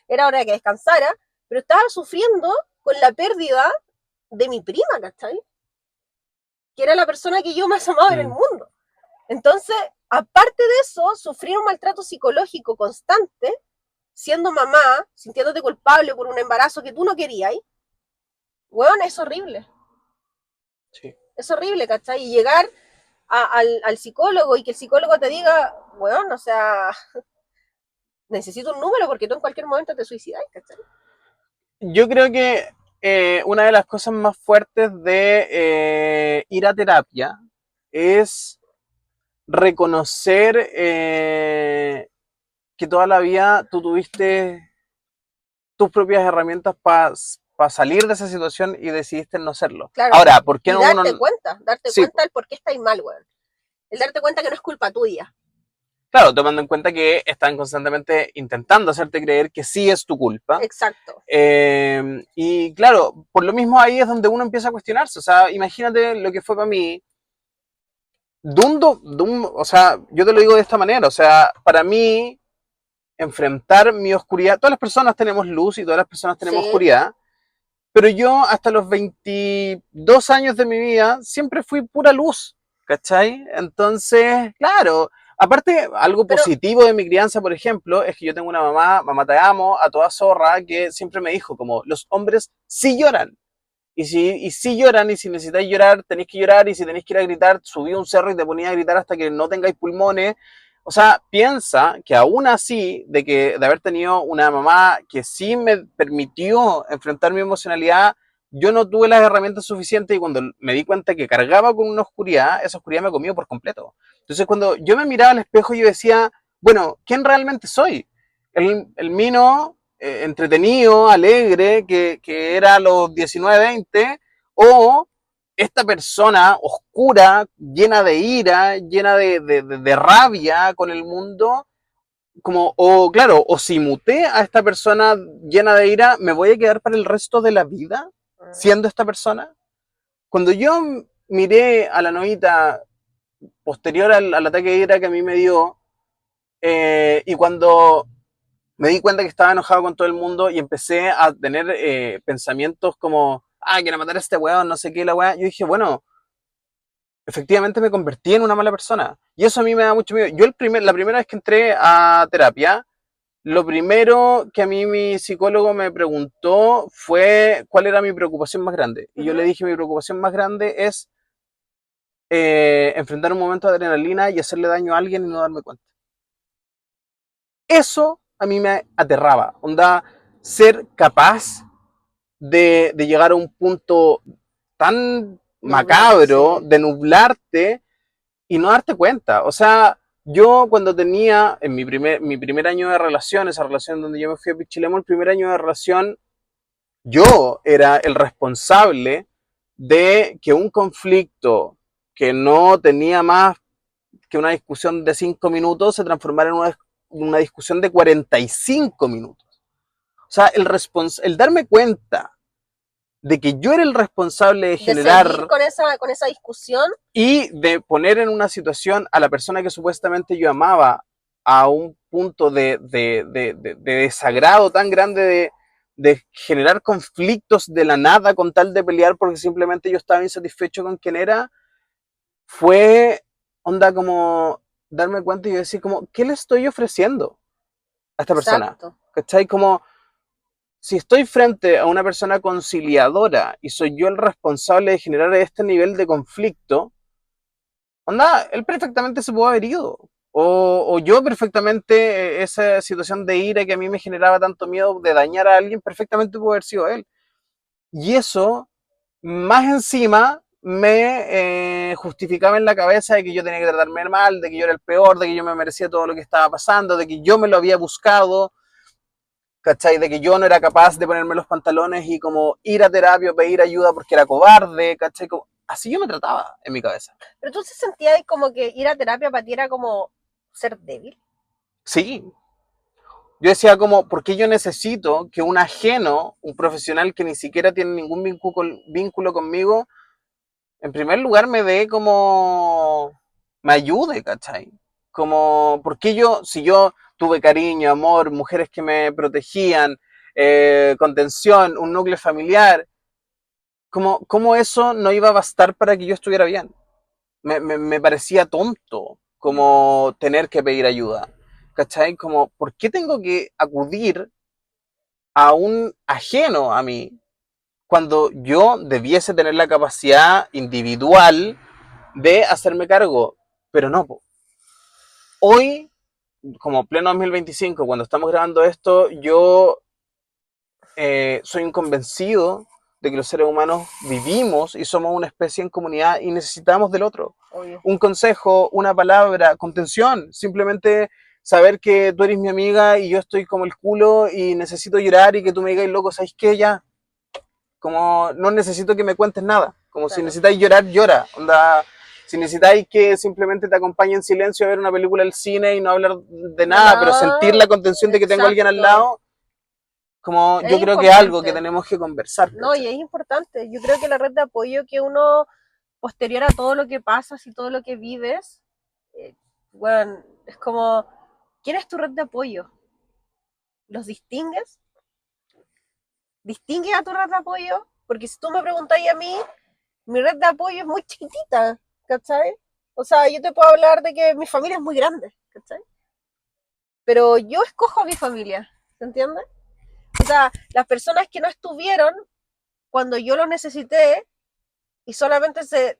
era hora de que descansara, pero estaba sufriendo con la pérdida de mi prima, ¿cachai? Que era la persona que yo más amaba en el mundo. Entonces, aparte de eso, sufrir un maltrato psicológico constante, siendo mamá, sintiéndote culpable por un embarazo que tú no querías, weón, es horrible. Sí. Es horrible, ¿cachai? Y llegar al psicólogo y que el psicólogo te diga, weón, o sea, necesito un número porque tú en cualquier momento te suicidas, ¿cachai? Yo creo que una de las cosas más fuertes de ir a terapia es reconocer que toda la vida tú tuviste tus propias herramientas para salir de esa situación y decidiste no serlo. Claro, ahora, ¿por qué y no darte uno... cuenta Sí. del por qué estáis mal, weón. El darte cuenta que no es culpa tuya. Claro, tomando en cuenta que están constantemente intentando hacerte creer que sí es tu culpa. Exacto. Y claro, por lo mismo ahí es donde uno empieza a cuestionarse. O sea, imagínate lo que fue para mí. O sea, yo te lo digo de esta manera. O sea, para mí, enfrentar mi oscuridad. Todas las personas tenemos luz y todas las personas tenemos oscuridad. Pero yo hasta los 22 años de mi vida siempre fui pura luz. ¿Cachai? Entonces, claro. Aparte, algo positivo de mi crianza, por ejemplo, es que yo tengo una mamá te amo, a toda zorra, que siempre me dijo como, los hombres sí lloran. Y si lloran, y si necesitáis llorar, tenéis que llorar, y si tenéis que ir a gritar, subí un cerro y te ponía a gritar hasta que no tengáis pulmones. O sea, piensa que aún así, de haber tenido una mamá que sí me permitió enfrentar mi emocionalidad, yo no tuve las herramientas suficientes y cuando me di cuenta que cargaba con una oscuridad, esa oscuridad me comió por completo. Entonces cuando yo me miraba al espejo yo decía, bueno, ¿quién realmente soy? El Mino entretenido, alegre, que era a los 19, 20, o esta persona oscura, llena de ira, llena de rabia con el mundo, como, o claro, o si muté a esta persona llena de ira, ¿me voy a quedar para el resto de la vida siendo esta persona? Cuando yo miré a la novita posterior al ataque de ira que a mí me dio, y cuando me di cuenta que estaba enojado con todo el mundo y empecé a tener pensamientos como, quiero matar a este weón, no sé qué, la weá, yo dije, bueno, efectivamente me convertí en una mala persona. Y eso a mí me da mucho miedo. Yo la primera vez que entré a terapia, lo primero que a mí mi psicólogo me preguntó fue cuál era mi preocupación más grande. Y yo le dije, mi preocupación más grande es enfrentar un momento de adrenalina y hacerle daño a alguien y no darme cuenta. Eso a mí me aterraba. Onda, ser capaz de llegar a un punto tan macabro, Sí. de nublarte y no darte cuenta. O sea, yo cuando tenía en mi primer año de relación, esa relación donde yo me fui a Pichilemu, el primer año de relación, yo era el responsable de que un conflicto que no tenía más que una discusión de 5 minutos se transformara en una discusión de 45 minutos. O sea, el darme cuenta de que yo era el responsable de De seguir generar con esa discusión. y de poner en una situación a la persona que supuestamente yo amaba a un punto de desagrado tan grande de generar conflictos de la nada con tal de pelear porque simplemente yo estaba insatisfecho con quien era, fue onda como darme cuenta y decir como, ¿qué le estoy ofreciendo a esta persona? Exacto. ¿Cachai? Como, si estoy frente a una persona conciliadora y soy yo el responsable de generar este nivel de conflicto, onda, él perfectamente se pudo haber ido. O yo perfectamente, esa situación de ira que a mí me generaba tanto miedo de dañar a alguien, perfectamente pudo haber sido él. Y eso, más encima, me justificaba en la cabeza de que yo tenía que tratarme mal, de que yo era el peor, de que yo me merecía todo lo que estaba pasando, de que yo me lo había buscado, ¿cachai? De que yo no era capaz de ponerme los pantalones y como ir a terapia o pedir ayuda porque era cobarde, ¿cachai? Como, así yo me trataba en mi cabeza. Pero tú se sentías como que ir a terapia para ti era como ser débil. Sí, yo decía como, ¿por qué yo necesito que un ajeno, un profesional que ni siquiera tiene ningún vínculo conmigo, en primer lugar me dé como, me ayude, ¿cachai? Como, ¿por qué yo, si yo tuve cariño, amor, mujeres que me protegían, contención, un núcleo familiar, ¿cómo eso no iba a bastar para que yo estuviera bien? Me parecía tonto como tener que pedir ayuda, ¿cachai? Como, ¿por qué tengo que acudir a un ajeno a mí cuando yo debiese tener la capacidad individual de hacerme cargo? Pero no, po. Hoy, como pleno 2025, cuando estamos grabando esto, yo soy un convencido de que los seres humanos vivimos y somos una especie en comunidad y necesitamos del otro. Obvio. Un consejo, una palabra, contención, simplemente saber que tú eres mi amiga y yo estoy como el culo y necesito llorar y que tú me digas, loco, ¿sabes qué? Ya, como no necesito que me cuentes nada, como si Claro. necesitáis llorar, llora, onda, si necesitáis que simplemente te acompañe en silencio a ver una película al cine y no hablar de De nada, pero sentir nada. la contención de que tengo a alguien al Exacto. lado, como Es yo creo que es algo que importante. tenemos que conversar, No, y ¿cachai? es importante. Yo creo que la red de apoyo que uno, posterior a todo lo que pasas y todo lo que vives, bueno, es como, ¿quién es tu red de apoyo? ¿Los distingues? ¿Distingues a tu red de apoyo? Porque si tú me preguntáis a mí, mi red de apoyo es muy chiquitita, ¿cachai? O sea, yo te puedo hablar de que mi familia es muy grande, ¿cachai? Pero yo escojo a mi familia, ¿se entiende? O sea, las personas que no estuvieron cuando yo lo necesité y solamente se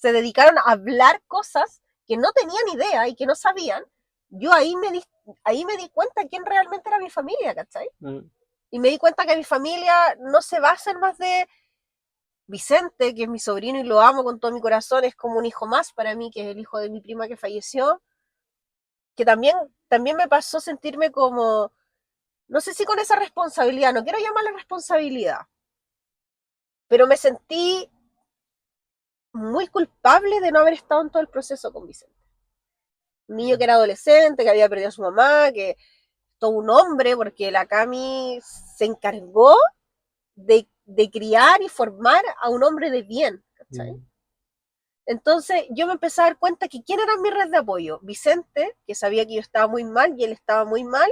dedicaron a hablar cosas que no tenían idea y que no sabían, yo ahí me di cuenta quién realmente era mi familia, ¿cachai? Mm. Y me di cuenta que mi familia no se basa en más de Vicente, que es mi sobrino y lo amo con todo mi corazón, es como un hijo más para mí, que es el hijo de mi prima que falleció, que también me pasó sentirme como, no sé si con esa responsabilidad, no quiero llamarle responsabilidad, pero me sentí muy culpable de no haber estado en todo el proceso con Vicente. Un niño que era adolescente, que había perdido a su mamá, que todo un hombre, porque la Cami se encargó de criar y formar a un hombre de bien, ¿cachai? Mm. Entonces yo me empecé a dar cuenta que quién era mi red de apoyo. Vicente, que sabía que yo estaba muy mal y él estaba muy mal,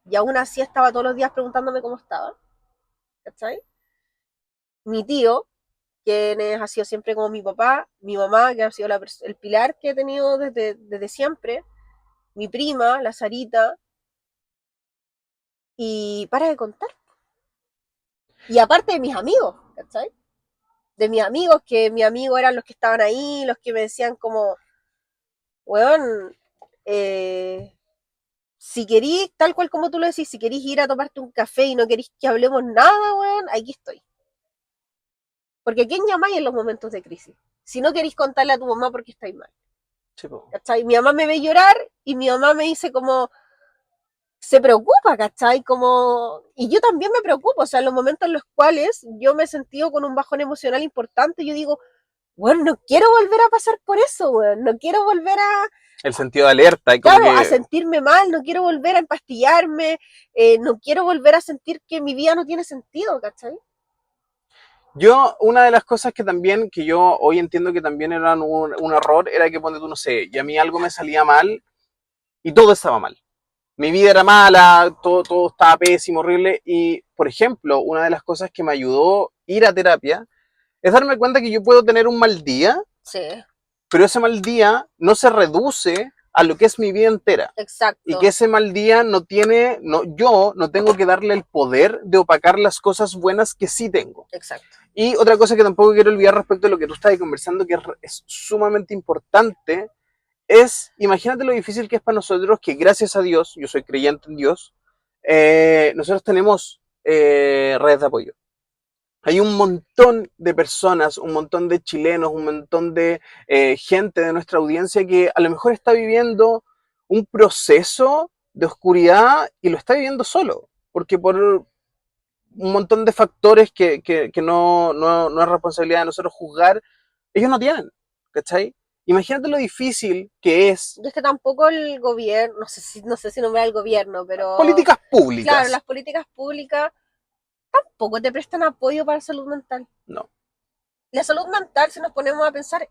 y aún así estaba todos los días preguntándome cómo estaba, ¿cachai? Mi tío, quien ha sido siempre como mi papá, mi mamá, que ha sido el pilar que he tenido desde siempre, mi prima, la Sarita, y para de contar. Y aparte de mis amigos, ¿cachai? De mis amigos, que mis amigos eran los que estaban ahí, los que me decían como, weón, si querís, tal cual como tú lo decís, si querís ir a tomarte un café y no querís que hablemos nada, weón, aquí estoy. Porque ¿a quién llamáis en los momentos de crisis? Si no queréis contarle a tu mamá porque estáis mal. Sí, po. ¿Cachai? Mi mamá me ve llorar y mi mamá me dice como, se preocupa, ¿cachai? Como, y yo también me preocupo, o sea, en los momentos en los cuales yo me he sentido con un bajón emocional importante, yo digo, bueno, no quiero volver a pasar por eso, weón, no quiero volver a, El sentido de alerta y como claro, a que sentirme mal, no quiero volver a empastillarme, no quiero volver a sentir que mi vida no tiene sentido, ¿cachai? yo, una de las cosas que también, que yo hoy entiendo que también era un error, era que ponte tú, no sé, y a mí algo me salía mal y todo estaba mal. Mi vida era mala, todo estaba pésimo, horrible. Y, por ejemplo, una de las cosas que me ayudó ir a terapia es darme cuenta que yo puedo tener un mal día, Sí, pero ese mal día no se reduce a lo que es mi vida entera. Y que exacto, ese mal día no tiene, no, yo no tengo que darle el poder de opacar las cosas buenas que sí tengo. exacto. Y otra cosa que tampoco quiero olvidar respecto a lo que tú estabas conversando, que es sumamente importante, es, imagínate lo difícil que es para nosotros, que gracias a Dios, yo soy creyente en Dios, nosotros tenemos redes de apoyo. Hay un montón de personas, un montón de chilenos, un montón de gente de nuestra audiencia que a lo mejor está viviendo un proceso de oscuridad y lo está viviendo solo, porque por un montón de factores que no es responsabilidad de nosotros juzgar, ellos no tienen, ¿cachai? Imagínate lo difícil que es Yo es que tampoco el gobierno, no sé si nombrar el gobierno, pero políticas claro, públicas. las políticas públicas tampoco te prestan apoyo para salud mental. No. La salud mental, si nos ponemos a pensar, o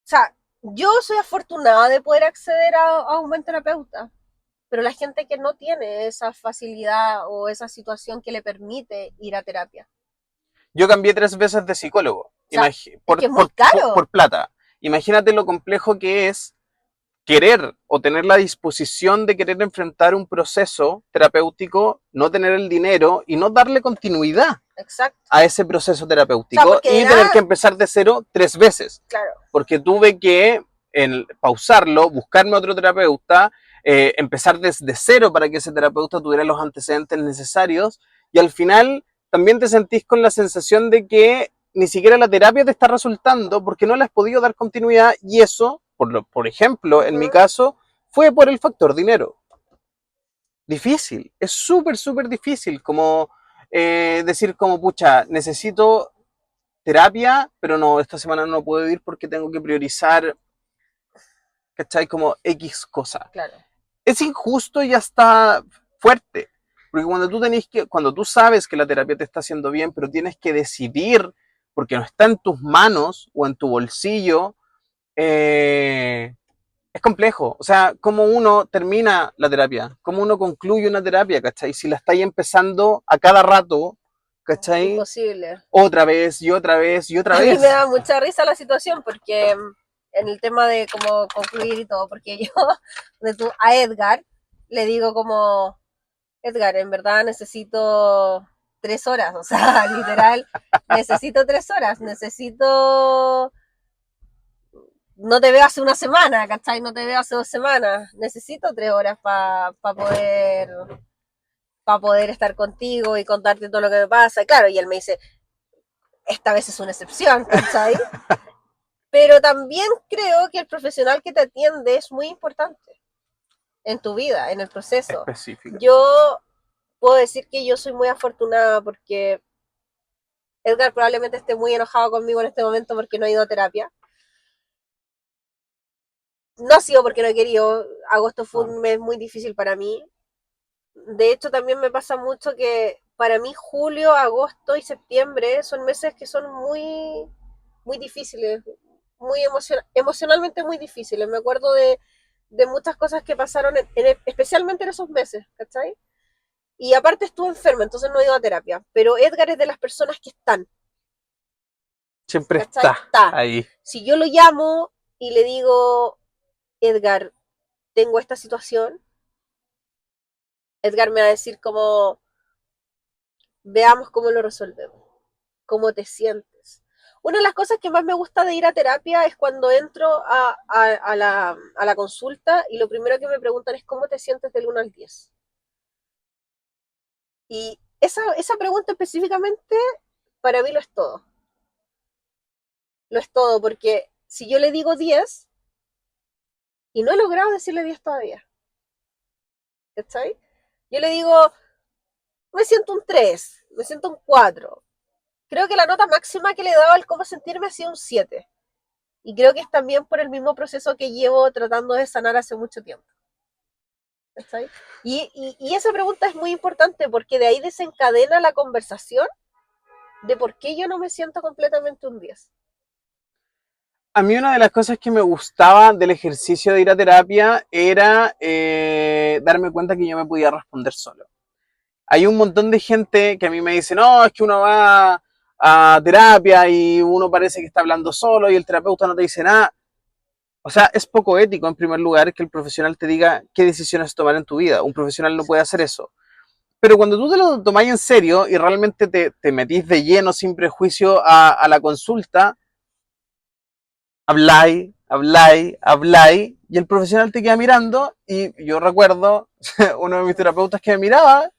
sea, yo soy afortunada de poder acceder a un buen terapeuta, pero la gente que no tiene esa facilidad o esa situación que le permite ir a terapia. Yo cambié 3 veces de psicólogo, O sea, es que es muy por caro. plata. Imagínate lo complejo que es querer o tener la disposición de querer enfrentar un proceso terapéutico, no tener el dinero y no darle continuidad Exacto. a ese proceso O sea, terapéutico porque de y tener que nada, empezar de cero 3 veces. claro, Porque tuve que pausarlo, buscarme otro terapeuta, empezar desde cero para que ese terapeuta tuviera los antecedentes necesarios y al final también te sentís con la sensación de que ni siquiera la terapia te está resultando porque no le has podido dar continuidad y eso, por ejemplo, en mi uh-huh. caso, fue por el factor dinero. Difícil, es súper difícil como decir como, pucha, necesito terapia, pero no, esta semana no puedo ir porque tengo que priorizar, ¿cachai? Como X cosa. Claro. Es injusto y hasta fuerte. Porque cuando tú sabes que la terapia te está haciendo bien, pero tienes que decidir, porque no está en tus manos o en tu bolsillo, es complejo. O sea, cómo uno termina la terapia, cómo uno concluye una terapia, ¿cachai? Si la estáis empezando a cada rato, ¿cachai? Imposible. Otra vez y otra vez y otra A mí me vez. da mucha risa la situación porque en el tema de cómo concluir y todo, porque yo a Edgar le digo como, Edgar, en verdad necesito 3 horas, o sea, literal, necesito 3 horas, no te veo hace una semana, ¿cachai? No te veo hace 2 semanas, necesito 3 horas para poder estar contigo y contarte todo lo que me pasa. Claro, y él me dice, esta vez es una excepción, ¿cachai? Pero también creo que el profesional que te atiende es muy importante en tu vida, en el proceso. Específica. Yo puedo decir que yo soy muy afortunada porque Edgar probablemente esté muy enojado conmigo en este momento porque no he ido a terapia. No ha sido porque no he querido, agosto fue un mes muy difícil para mí. De hecho, también me pasa mucho que para mí julio, agosto y septiembre son meses que son muy difíciles, emocionalmente muy difíciles. Me acuerdo de muchas cosas que pasaron, especialmente en esos meses, ¿cachai? Y aparte estuve enferma, entonces no he ido a terapia. Pero Edgar es de las personas que están, Siempre ¿cachai? está Está. ahí. Si yo lo llamo y le digo, Edgar, tengo esta situación, Edgar me va a decir como, veamos cómo lo resolvemos, cómo te sientes. Una de las cosas que más me gusta de ir a terapia es cuando entro a la consulta y lo primero que me preguntan es cómo te sientes del 1 al 10. Y esa pregunta específicamente para mí lo es todo. Lo es todo, porque si yo le digo 10 y no he logrado decirle 10 todavía, ¿cachai? Yo le digo, me siento un 3, me siento un 4. Creo que la nota máxima que le he dado al cómo sentirme ha sido un 7. Y creo que es también por el mismo proceso que llevo tratando de sanar hace mucho tiempo. ¿Cachai? Y esa pregunta es muy importante porque de ahí desencadena la conversación de por qué yo no me siento completamente un 10. A mí una de las cosas que me gustaba del ejercicio de ir a terapia era darme cuenta que yo me podía responder solo. Hay un montón de gente que a mí me dice, no, es que uno va a terapia y uno parece que está hablando solo y el terapeuta no te dice nada. O sea, es poco ético en primer lugar que el profesional te diga qué decisiones tomar en tu vida. Un profesional no puede hacer eso. Pero cuando tú te lo tomás en serio y realmente te metís de lleno, sin prejuicio, a la consulta, habláis, habláis, habláis, y el profesional te queda mirando, y yo recuerdo uno de mis terapeutas que me miraba,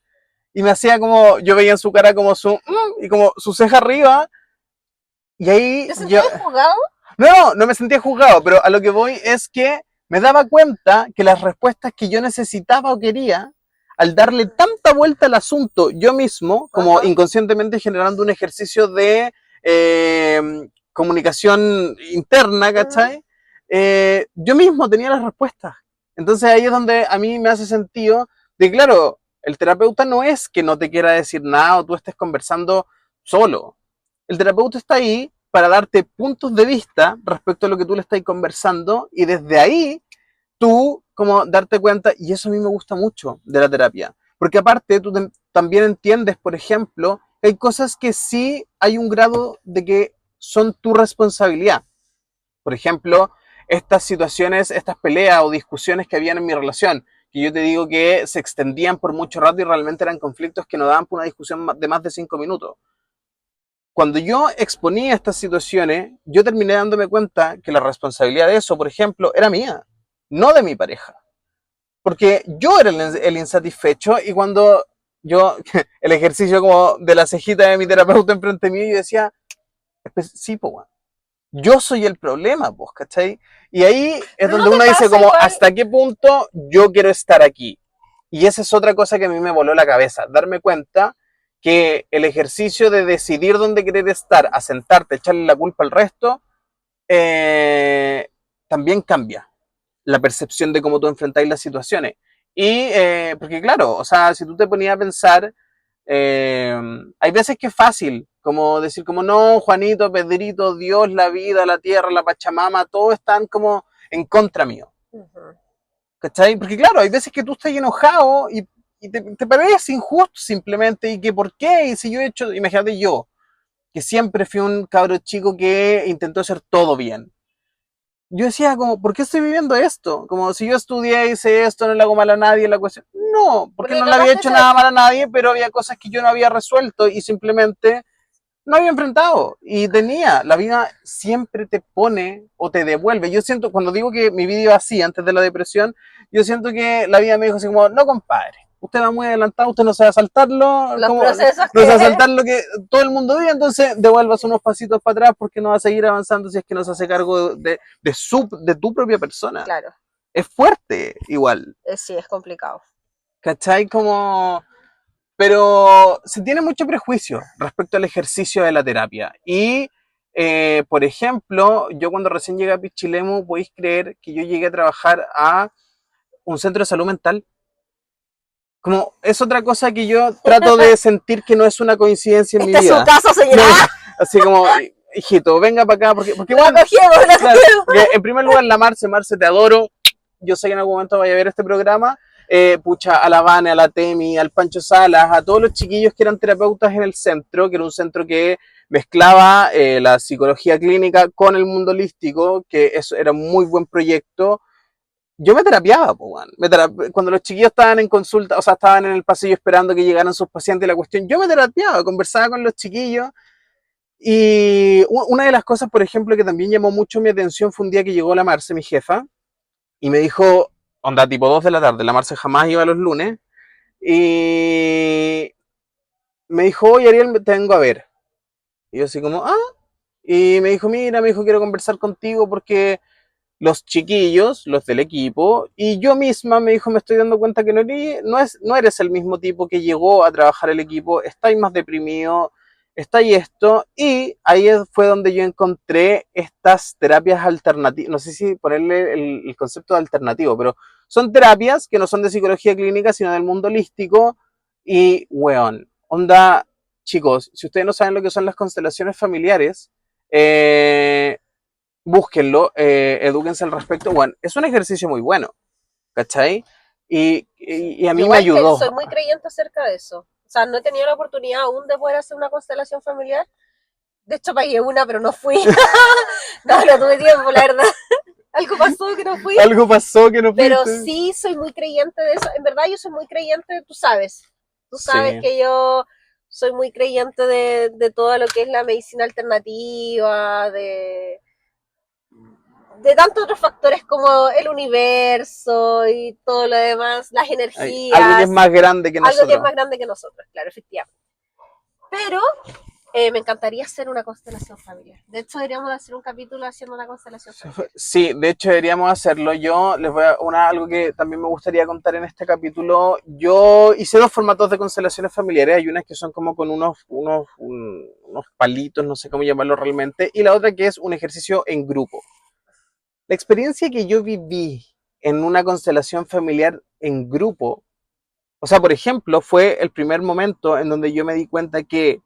y me hacía como, yo veía en su cara como su, y como su ceja arriba, y ahí ¿Te yo, sentías juzgado? no me sentía juzgado, pero a lo que voy es que me daba cuenta que las respuestas que yo necesitaba o quería, al darle tanta vuelta al asunto yo mismo, como Ajá. inconscientemente generando un ejercicio de comunicación interna, Uh-huh. ¿cachai? Yo mismo tenía las respuestas. Entonces ahí es donde a mí me hace sentido de, claro, el terapeuta no es que no te quiera decir nada o tú estés conversando solo. El terapeuta está ahí para darte puntos de vista respecto a lo que tú le estás conversando y desde ahí tú como darte cuenta, y eso a mí me gusta mucho de la terapia, porque aparte tú también entiendes, por ejemplo, que hay cosas que sí hay un grado de que son tu responsabilidad. Por ejemplo, estas situaciones, estas peleas o discusiones que habían en mi relación, que yo te digo que se extendían por mucho rato y realmente eran conflictos que no daban por una discusión de más de 5 minutos. Cuando yo exponía estas situaciones, yo terminé dándome cuenta que la responsabilidad de eso, por ejemplo, era mía, no de mi pareja. Porque yo era el insatisfecho y cuando yo, el ejercicio como de la cejita de mi terapeuta enfrente mío, yo decía, pues, sí, pues, yo soy el problema, pues, ¿cachai? Y ahí es Pero no donde te uno dice pasa como, igual. ¿hasta qué punto yo quiero estar aquí? Y esa es otra cosa que a mí me voló la cabeza, darme cuenta que el ejercicio de decidir dónde querer estar, a sentarte, echarle la culpa al resto, eh, también cambia la percepción de cómo tú enfrentáis las situaciones. Y porque claro, o sea, si tú te ponías a pensar, eh, hay veces que es fácil, como decir como no, Juanito, Pedrito, Dios, la vida, la tierra, la Pachamama, todos están como en contra mío. Uh-huh. ¿Cachai? Porque claro, hay veces que tú estás enojado y te parece injusto simplemente y que por qué, y si yo he hecho, imagínate yo, que siempre fui un cabro chico que intentó hacer todo bien. Yo decía como, ¿por qué estoy viviendo esto? Como si yo estudié, hice esto, no le hago mal a nadie, la cuestión. No, porque Porque no le había capaz que hecho nada mal a nadie, pero había cosas que yo no había resuelto y simplemente no había enfrentado. Y tenía, la vida siempre te pone o te devuelve. Yo siento, cuando digo que mi vida iba así antes de la depresión, yo siento que la vida me dijo así como, no compadre, usted va muy adelantado, usted no sabe saltarlo, los como, procesos no sabe que... saltar lo que todo el mundo vive, entonces devuelvas unos pasitos para atrás porque no va a seguir avanzando si es que no se hace cargo de tu propia persona. Claro, Es fuerte igual, sí, es complicado. ¿cachai? Como pero se tiene mucho prejuicio respecto al ejercicio de la terapia. Y, por ejemplo, yo cuando recién llegué a Pichilemu, podéis creer que yo llegué a trabajar a un centro de salud mental. Como es otra cosa que yo trato de sentir que no es una coincidencia en mi Este es su vida. caso, No, señora. así como, hijito, venga para acá, porque La igual, cogemos, la claro, cogemos. porque en primer lugar, Marce, te adoro. Yo sé que en algún momento vaya a ver este programa. Pucha, a la Vane, a la Temi, al Pancho Salas, a todos los chiquillos que eran terapeutas en el centro, que era un centro que mezclaba la psicología clínica con el mundo holístico, que eso era un muy buen proyecto. yo me terapiaba, po, weón. Cuando los chiquillos estaban en consulta, o sea, estaban en el pasillo esperando que llegaran sus pacientes y la cuestión, yo me terapiaba, conversaba con los chiquillos. Y una de las cosas, por ejemplo, que también llamó mucho mi atención fue un día que llegó la Marce, mi jefa, y me dijo, onda, tipo 2 de la tarde, la Marce jamás iba los lunes, y me dijo, oye, Ariel, te vengo a ver. Y yo así como, ah, y me dijo, mira, me dijo, quiero conversar contigo porque los chiquillos, los del equipo, y yo misma me dijo, me estoy dando cuenta que no eres el mismo tipo que llegó a trabajar el equipo, estáis más deprimido, está ahí esto, y ahí fue donde yo encontré estas terapias alternativas, no sé si ponerle el concepto de alternativo, pero son terapias que no son de psicología clínica, sino del mundo holístico, y, weón, onda, chicos, si ustedes no saben lo que son las constelaciones familiares, búsquenlo, edúquense al respecto. Bueno, es un ejercicio muy bueno, ¿cachai? Y a Yo mí me igual que ayudó. soy muy creyente acerca de eso. O sea, no he tenido la oportunidad aún de poder hacer una constelación familiar. De hecho, pagué una, pero no fui. No tuve tiempo, la verdad. Algo pasó que no fui. Algo pasó que no Pero fuiste. sí soy muy creyente de eso. En verdad, yo soy muy creyente, tú sabes. Tú sabes Sí. que yo soy muy creyente de todo lo que es la medicina alternativa, de tantos otros factores como el universo y todo lo demás, las Hay algo que es energías, más grande que algo que es nosotros. más grande que nosotros, claro, efectivamente. Pero me encantaría hacer una constelación familiar. De hecho, deberíamos hacer un capítulo haciendo una constelación familiar. Sí, de hecho deberíamos hacerlo. Yo les voy a algo que también me gustaría contar en este capítulo. Yo hice 2 formatos de constelaciones familiares. Hay unas que son como con unos palitos, no sé cómo llamarlo realmente, y la otra que es un ejercicio en grupo. La experiencia que yo viví en una constelación familiar en grupo, o sea, por ejemplo, fue el primer momento en donde yo me di cuenta que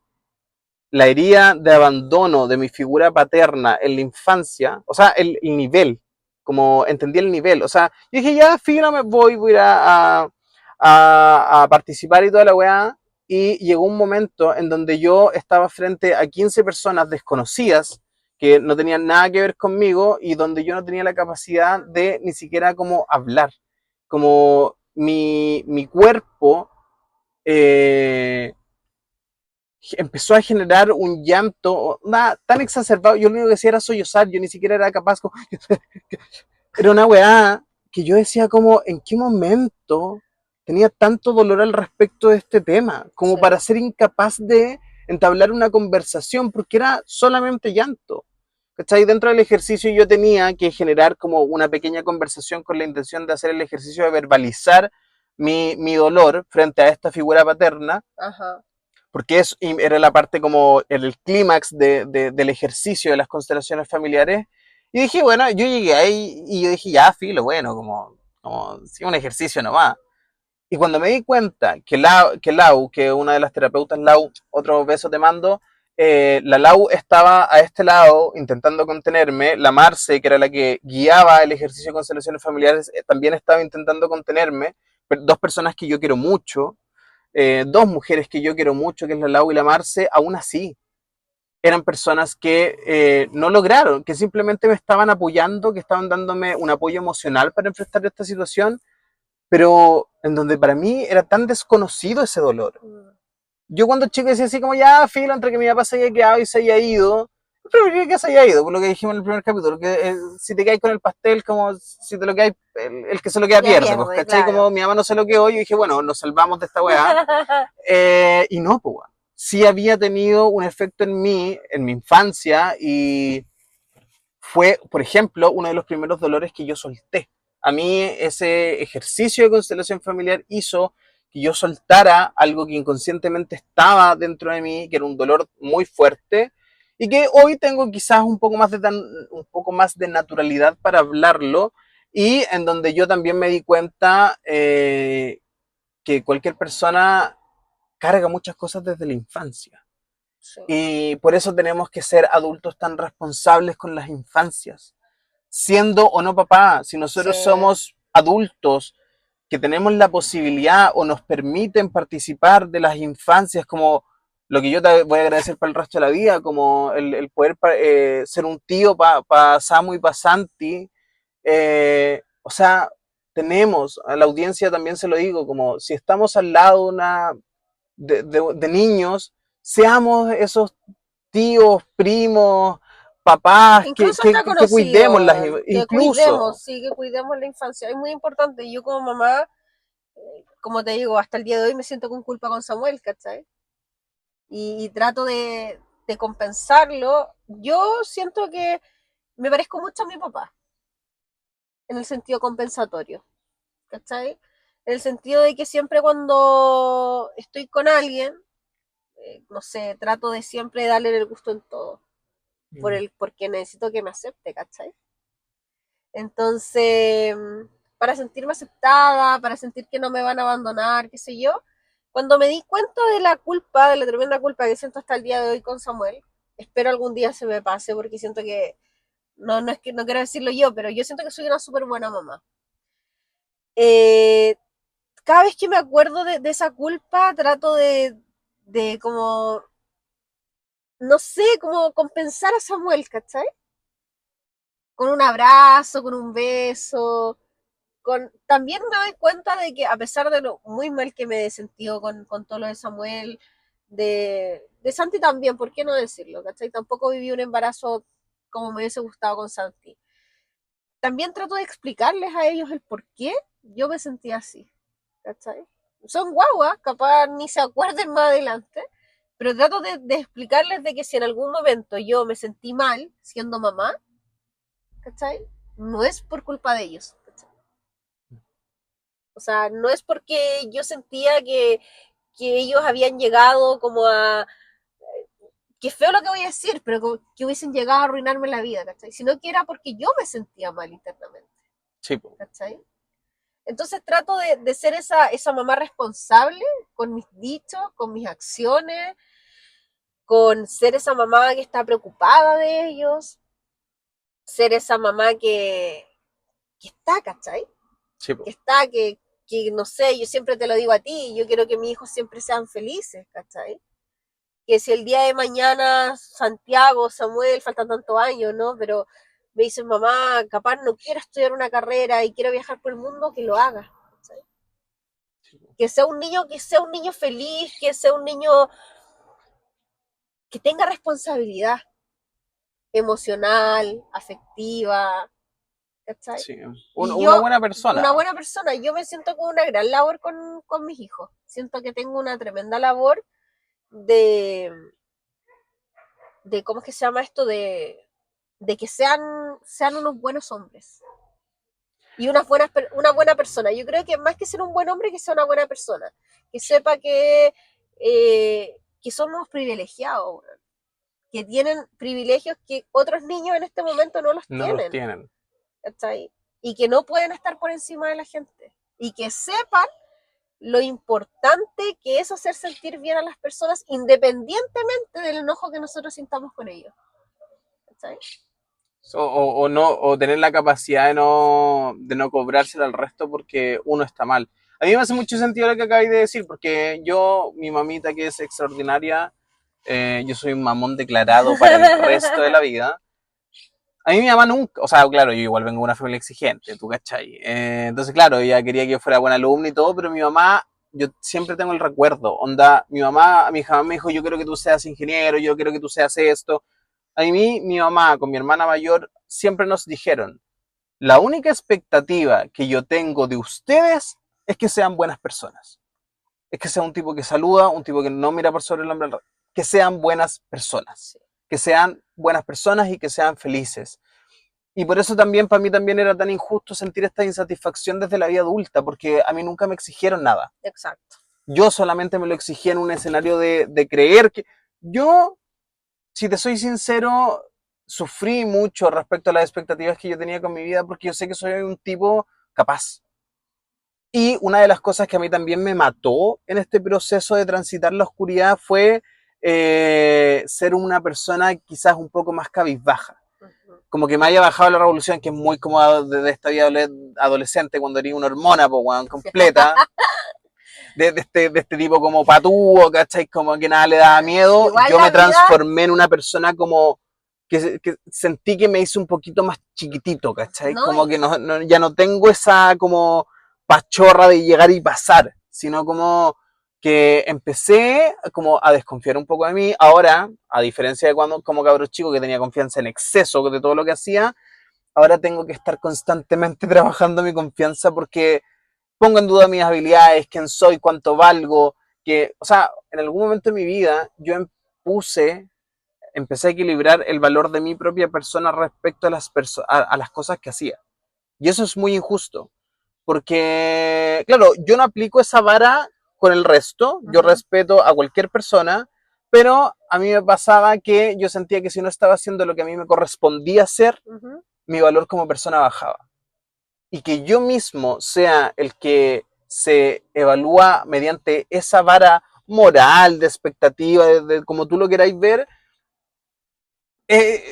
la herida de abandono de mi figura paterna en la infancia, o sea, el nivel, como entendí el nivel, o sea, yo dije, ya, filo, voy a ir a participar y toda la weá, y llegó un momento en donde yo estaba frente a 15 personas desconocidas que no tenían nada que ver conmigo y donde yo no tenía la capacidad de ni siquiera como hablar, como mi cuerpo eh, empezó a generar un llanto tan exacerbado. Yo lo único que hacía era sollozar, yo ni siquiera era capaz. Como, era una weá que yo decía como, ¿en qué momento tenía tanto dolor al respecto de este tema? Como Sí. para ser incapaz de entablar una conversación, porque era solamente llanto. ¿Cachai? Dentro del ejercicio yo tenía que generar como una pequeña conversación con la intención de hacer el ejercicio de verbalizar mi dolor frente a esta figura paterna. Ajá. Porque era la parte como el clímax del ejercicio de las constelaciones familiares. Y dije, bueno, yo llegué ahí y yo dije, ya, filo, bueno, como sí, un ejercicio nomás. Y cuando me di cuenta que una de las terapeutas, Lau, otro beso te mando, la Lau estaba a este lado intentando contenerme, la Marce, que era la que guiaba el ejercicio de constelaciones familiares, también estaba intentando contenerme, 2 personas que yo quiero mucho, 2 mujeres que yo quiero mucho, que es la Lau y la Marce, aún así eran personas que no lograron, que simplemente me estaban apoyando, que estaban dándome un apoyo emocional para enfrentar esta situación, pero en donde para mí era tan desconocido ese dolor. Yo cuando chico decía así como, ya, filo, entre que mi papá se haya quedado y se haya ido, preferiría que se haya ido, por lo que dijimos en el primer capítulo, que si te caes con el pastel, como si te lo quedas, el que se lo queda Ya pierde, pues, pierde, ¿cachai? claro. Como mi mamá no se lo quedó, yo dije, bueno, nos salvamos de esta weá. Y no, pues, sí había tenido un efecto en mí, en mi infancia, y fue, por ejemplo, uno de los primeros dolores que yo solté. A mí ese ejercicio de constelación familiar hizo que yo soltara algo que inconscientemente estaba dentro de mí, que era un dolor muy fuerte, y que hoy tengo quizás un poco más de naturalidad para hablarlo, y en donde yo también me di cuenta que cualquier persona carga muchas cosas desde la infancia. Sí. Y por eso tenemos que ser adultos tan responsables con las infancias. Siendo o no papá, si Sí. nosotros somos adultos que tenemos la posibilidad o nos permiten participar de las infancias, como lo que yo te voy a agradecer para el resto de la vida, como el poder ser un tío para Samu y para Santi, o sea, tenemos, a la audiencia también se lo digo, como si estamos al lado de niños, seamos esos tíos, primos, papás, Incluso hasta que cuidemos las, conocido, que cuidemos, incluso. sí, que cuidemos la infancia. Es muy importante. Yo como mamá, como te digo, hasta el día de hoy me siento con culpa con Samuel, ¿cachai? Y trato de compensarlo. Yo siento que me parezco mucho a mi papá, en el sentido compensatorio, ¿cachai? En el sentido de que siempre cuando estoy con alguien, no sé, trato de siempre darle el gusto en todo, porque necesito que me acepte, ¿cachai? Entonces, para sentirme aceptada, para sentir que no me van a abandonar, qué sé yo, cuando me di cuenta de la culpa, de la tremenda culpa que siento hasta el día de hoy con Samuel, espero algún día se me pase porque siento que, no es que no quiero decirlo yo, pero yo siento que soy una súper buena mamá. Eh, Cada vez que me acuerdo de esa culpa, trato de como, no sé, como compensar a Samuel, ¿cachai? Con un abrazo, con un beso, también me doy cuenta de que a pesar de lo muy mal que me he sentido con todo lo de Samuel, de Santi también, ¿por qué no decirlo? ¿Cachai? Tampoco viví un embarazo como me hubiese gustado con Santi. También trato de explicarles a ellos el por qué yo me sentía así, ¿cachai? Son guaguas, capaz ni se acuerden más adelante, pero trato de explicarles de que si en algún momento yo me sentí mal siendo mamá, ¿cachai? No es por culpa de ellos, ¿cachai? O sea, no es porque yo sentía que ellos habían llegado como a... Qué feo lo que voy a decir, pero como que hubiesen llegado a arruinarme la vida, ¿cachai? Sino que era porque yo me sentía mal internamente, Sí, ¿cachai? Entonces trato de ser esa mamá responsable con mis dichos, con mis acciones, con ser esa mamá que está preocupada de ellos, ser esa mamá que está, ¿cachai? sí, Que está, que no sé, yo siempre te lo digo a ti, yo quiero que mis hijos siempre sean felices, ¿cachai? Que si el día de mañana Santiago, Samuel, faltan tantos años, ¿no? Pero me dicen, mamá, capaz no quiero estudiar una carrera y quiero viajar por el mundo, que lo haga, ¿cachai? Que sea un niño feliz, que sea un niño que tenga responsabilidad emocional, afectiva, ¿cachai? sí. Y Una yo, buena una persona. buena persona, yo me siento con una gran labor con mis hijos. Siento que tengo una tremenda labor de, ¿cómo es que se llama esto? De que sean unos buenos hombres y una buena persona. Yo creo que más que ser un buen hombre, que sea una buena persona. Que sepa que somos privilegiados, que tienen privilegios que otros niños en este momento no los No los tienen, tienen. ¿cachai? Y que no pueden estar por encima de la gente. Y que sepan lo importante que es hacer sentir bien a las personas independientemente del enojo que nosotros sintamos con ellos. ¿Cachai? O no, o tener la capacidad de no cobrársela al resto porque uno está mal. A mí me hace mucho sentido lo que acabáis de decir, porque yo, mi mamita que es extraordinaria, yo soy un mamón declarado para el resto de la vida. A mí mi mamá nunca, o sea, claro, yo igual vengo de una familia exigente, ¿tú cachai? Entonces, claro, ella quería que yo fuera buen alumno y todo, pero mi mamá, yo siempre tengo el recuerdo, onda, mi mamá, mi hija me dijo, yo quiero que tú seas ingeniero, yo quiero que tú seas esto. A mí, mi mamá con mi hermana mayor siempre nos dijeron, la única expectativa que yo tengo de ustedes es que sean buenas personas. Es que sea un tipo que saluda, un tipo que no mira por sobre el hombro, que sean buenas personas. Sí. Que sean buenas personas y que sean felices. Y por eso también, para mí también era tan injusto sentir esta insatisfacción desde la vida adulta, porque a mí nunca me exigieron nada. Exacto. Yo solamente me lo exigía en un escenario de creer que... Yo, si te soy sincero, sufrí mucho respecto a las expectativas que yo tenía con mi vida, porque yo sé que soy un tipo capaz. Y una de las cosas que a mí también me mató en este proceso de transitar la oscuridad fue ser una persona quizás un poco más cabizbaja. Uh-huh. Como que me haya bajado la revolución, que es muy cómoda de esta vida adolescente, cuando eres una hormona, pues, bueno, completa, de este tipo como patúo, ¿cachai? Como que nada le daba miedo. Igual Yo la me vida, transformé en una persona como que sentí que me hice un poquito más chiquitito, ¿cachai? No, Como que ya no tengo esa como pachorra de llegar y pasar, sino como que empecé como a desconfiar un poco de mí. Ahora, a diferencia de cuando como cabro chico que tenía confianza en exceso de todo lo que hacía, ahora tengo que estar constantemente trabajando mi confianza porque pongo en duda mis habilidades, quién soy, cuánto valgo, que, o sea, en algún momento de mi vida yo empecé a equilibrar el valor de mi propia persona respecto a a las cosas que hacía. Y eso es muy injusto, porque, claro, yo no aplico esa vara con el resto, yo respeto a cualquier persona, pero a mí me pasaba que yo sentía que si no estaba haciendo lo que a mí me correspondía hacer, mi valor como persona bajaba. Y que yo mismo sea el que se evalúa mediante esa vara moral, de expectativa, como tú lo queráis ver,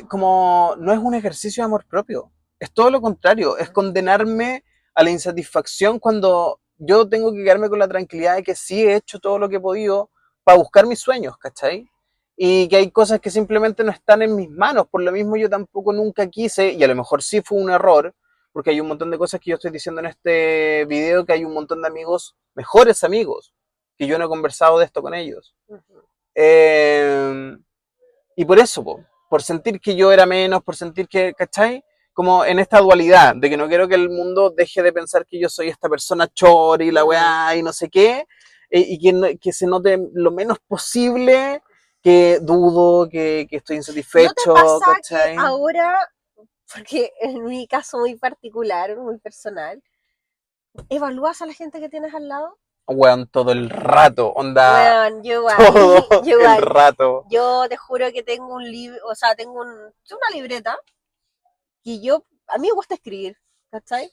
como no es un ejercicio de amor propio, es todo lo contrario, es condenarme a la insatisfacción cuando yo tengo que quedarme con la tranquilidad de que sí he hecho todo lo que he podido para buscar mis sueños, ¿cachai? Y que hay cosas que simplemente no están en mis manos, por lo mismo yo tampoco nunca quise, y a lo mejor sí fue un error, porque hay un montón de cosas que yo estoy diciendo en este video, que hay un montón de amigos, mejores amigos, que yo no he conversado de esto con ellos. Eh, y por eso, por sentir que yo era menos, por sentir que, ¿cachai? Como en esta dualidad, de que no quiero que el mundo deje de pensar que yo soy esta persona chori, la weá, y no sé qué, y que, que se note lo menos posible que dudo, que estoy ¿no te insatisfecho, pasa que ¿cachai? ahora, porque en mi caso muy particular, muy personal, evalúas a la gente que tienes al lado? Weón, todo el rato, onda, Bueno, yo igual, todo yo el igual. rato. Yo te juro que tengo un libro, o sea, tengo una libreta que a mí me gusta escribir, ¿cachai?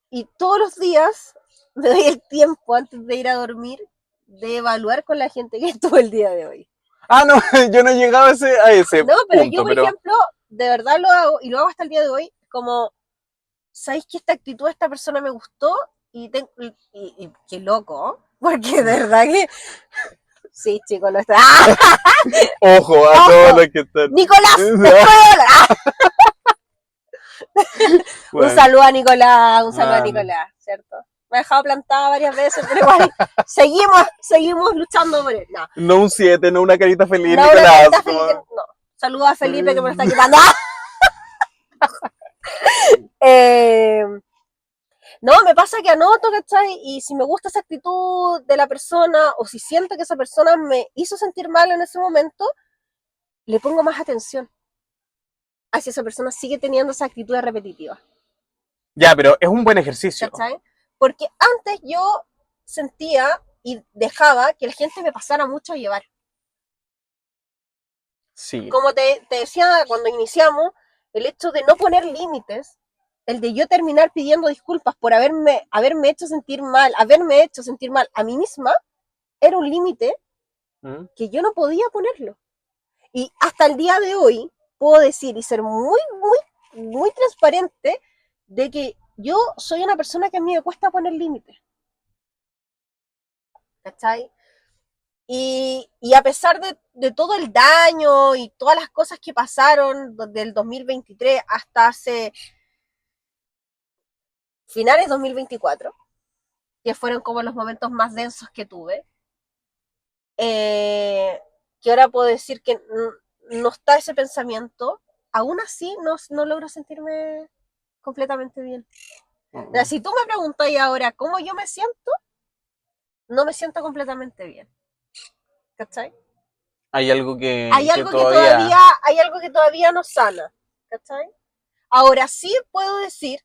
Y todos los días me doy el tiempo antes de ir a dormir de evaluar con la gente que estuvo el día de hoy. Ah, no, yo no he llegado a ese No, pero yo, punto, por pero ejemplo, de verdad lo hago y lo hago hasta el día de hoy, como, ¿sabéis que esta actitud de esta persona me gustó? Y qué loco, porque de verdad que... Sí, chicos, lo está... ¡Ah! ojo a todos ¡Ojo! los que están. ¡Nicolás! ¡Te estoy hablando! Un Bueno, saludo a Nicolás, un saludo a mano. Nicolás, ¿cierto? Me ha dejado plantada varias veces, pero igual seguimos luchando por él. No, No un 7, no una carita feliz, no una carita Nicolás. feliz, Como... no. Saludo a Felipe que me lo está quitando. Eh, no, me pasa que anoto, ¿cachai? Y si me gusta esa actitud de la persona o si siento que esa persona me hizo sentir mal en ese momento, le pongo más atención a si esa persona sigue teniendo esa actitud repetitiva. Ya, pero es un buen ejercicio. ¿Cachai? Porque antes yo sentía y dejaba que la gente me pasara mucho a llevar. Sí. Como te decía cuando iniciamos, el hecho de no poner límites, el de yo terminar pidiendo disculpas por haberme hecho sentir mal a mí misma, era un límite ¿Mm? que yo no podía ponerlo. Y hasta el día de hoy puedo decir y ser muy transparente de que yo soy una persona que a mí me cuesta poner límites. ¿Cachai? Y a pesar de todo el daño y todas las cosas que pasaron desde el 2023 hasta hace finales de 2024, que fueron como los momentos más densos que tuve, que ahora puedo decir que no está ese pensamiento, aún así no logro sentirme completamente bien. O sea, si tú me preguntas ahora cómo yo me siento, no me siento completamente bien. ¿Cachai? Hay algo Hay que algo que todavía, todavía. hay algo que todavía no sana. ¿Cachai? Ahora sí puedo decir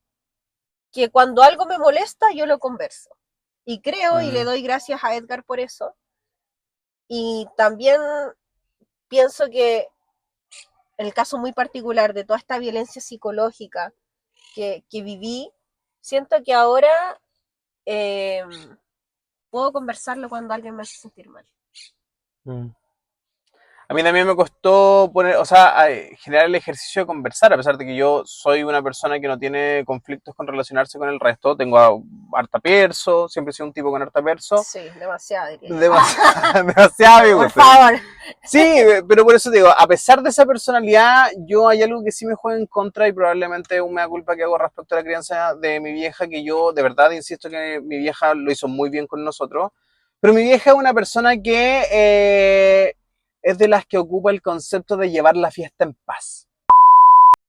que cuando algo me molesta, yo lo converso. Y creo y le doy gracias a Edgar por eso. Y también pienso que el caso muy particular de toda esta violencia psicológica que viví, siento que ahora eh, puedo conversarlo cuando alguien me hace sentir mal. Mm. A mí también me costó poner, o sea, generar el ejercicio de conversar, a pesar de que yo soy una persona que no tiene conflictos con relacionarse con el resto. Tengo harta perso, siempre he sido un tipo con harta perso. Sí, demasiado diría yo. Demasiado, demasiado me Por gusta. favor. Sí, pero por eso te digo, a pesar de esa personalidad, yo hay algo que sí me juega en contra y probablemente un mea culpa que hago respecto a la crianza de mi vieja, que yo de verdad insisto que mi vieja lo hizo muy bien con nosotros, pero mi vieja es una persona que es de las que ocupa el concepto de llevar la fiesta en paz.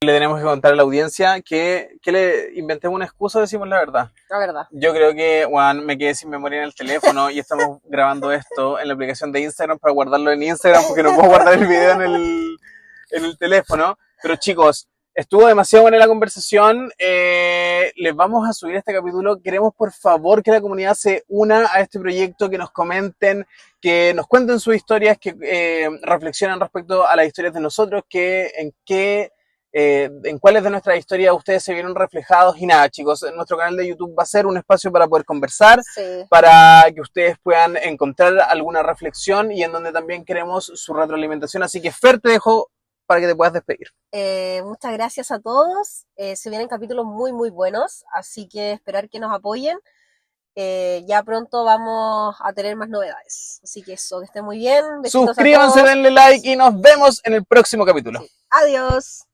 Le tenemos que contar a la audiencia que le inventemos una excusa, decimos la verdad. La verdad. Yo creo que, Juan, me quedé sin memoria en el teléfono y estamos grabando esto en la aplicación de Instagram para guardarlo en Instagram porque no puedo guardar el video en el teléfono. Pero chicos, estuvo demasiado buena la conversación. Les vamos a subir este capítulo. Queremos, por favor, que la comunidad se una a este proyecto, que nos comenten, que nos cuenten sus historias, que reflexionen respecto a las historias de nosotros, en cuáles de nuestras historias ustedes se vieron reflejados. Y nada, chicos, nuestro canal de YouTube va a ser un espacio para poder conversar, Sí. para que ustedes puedan encontrar alguna reflexión y en donde también queremos su retroalimentación. Así que, Fer, te dejo para que te puedas despedir. Muchas gracias a todos. Se vienen capítulos muy, muy buenos, así que esperar que nos apoyen. Ya pronto vamos a tener más novedades. Así que eso, que estén muy bien. Besitos Suscríbanse, a todos. denle like y nos vemos en el próximo capítulo. Sí. Adiós.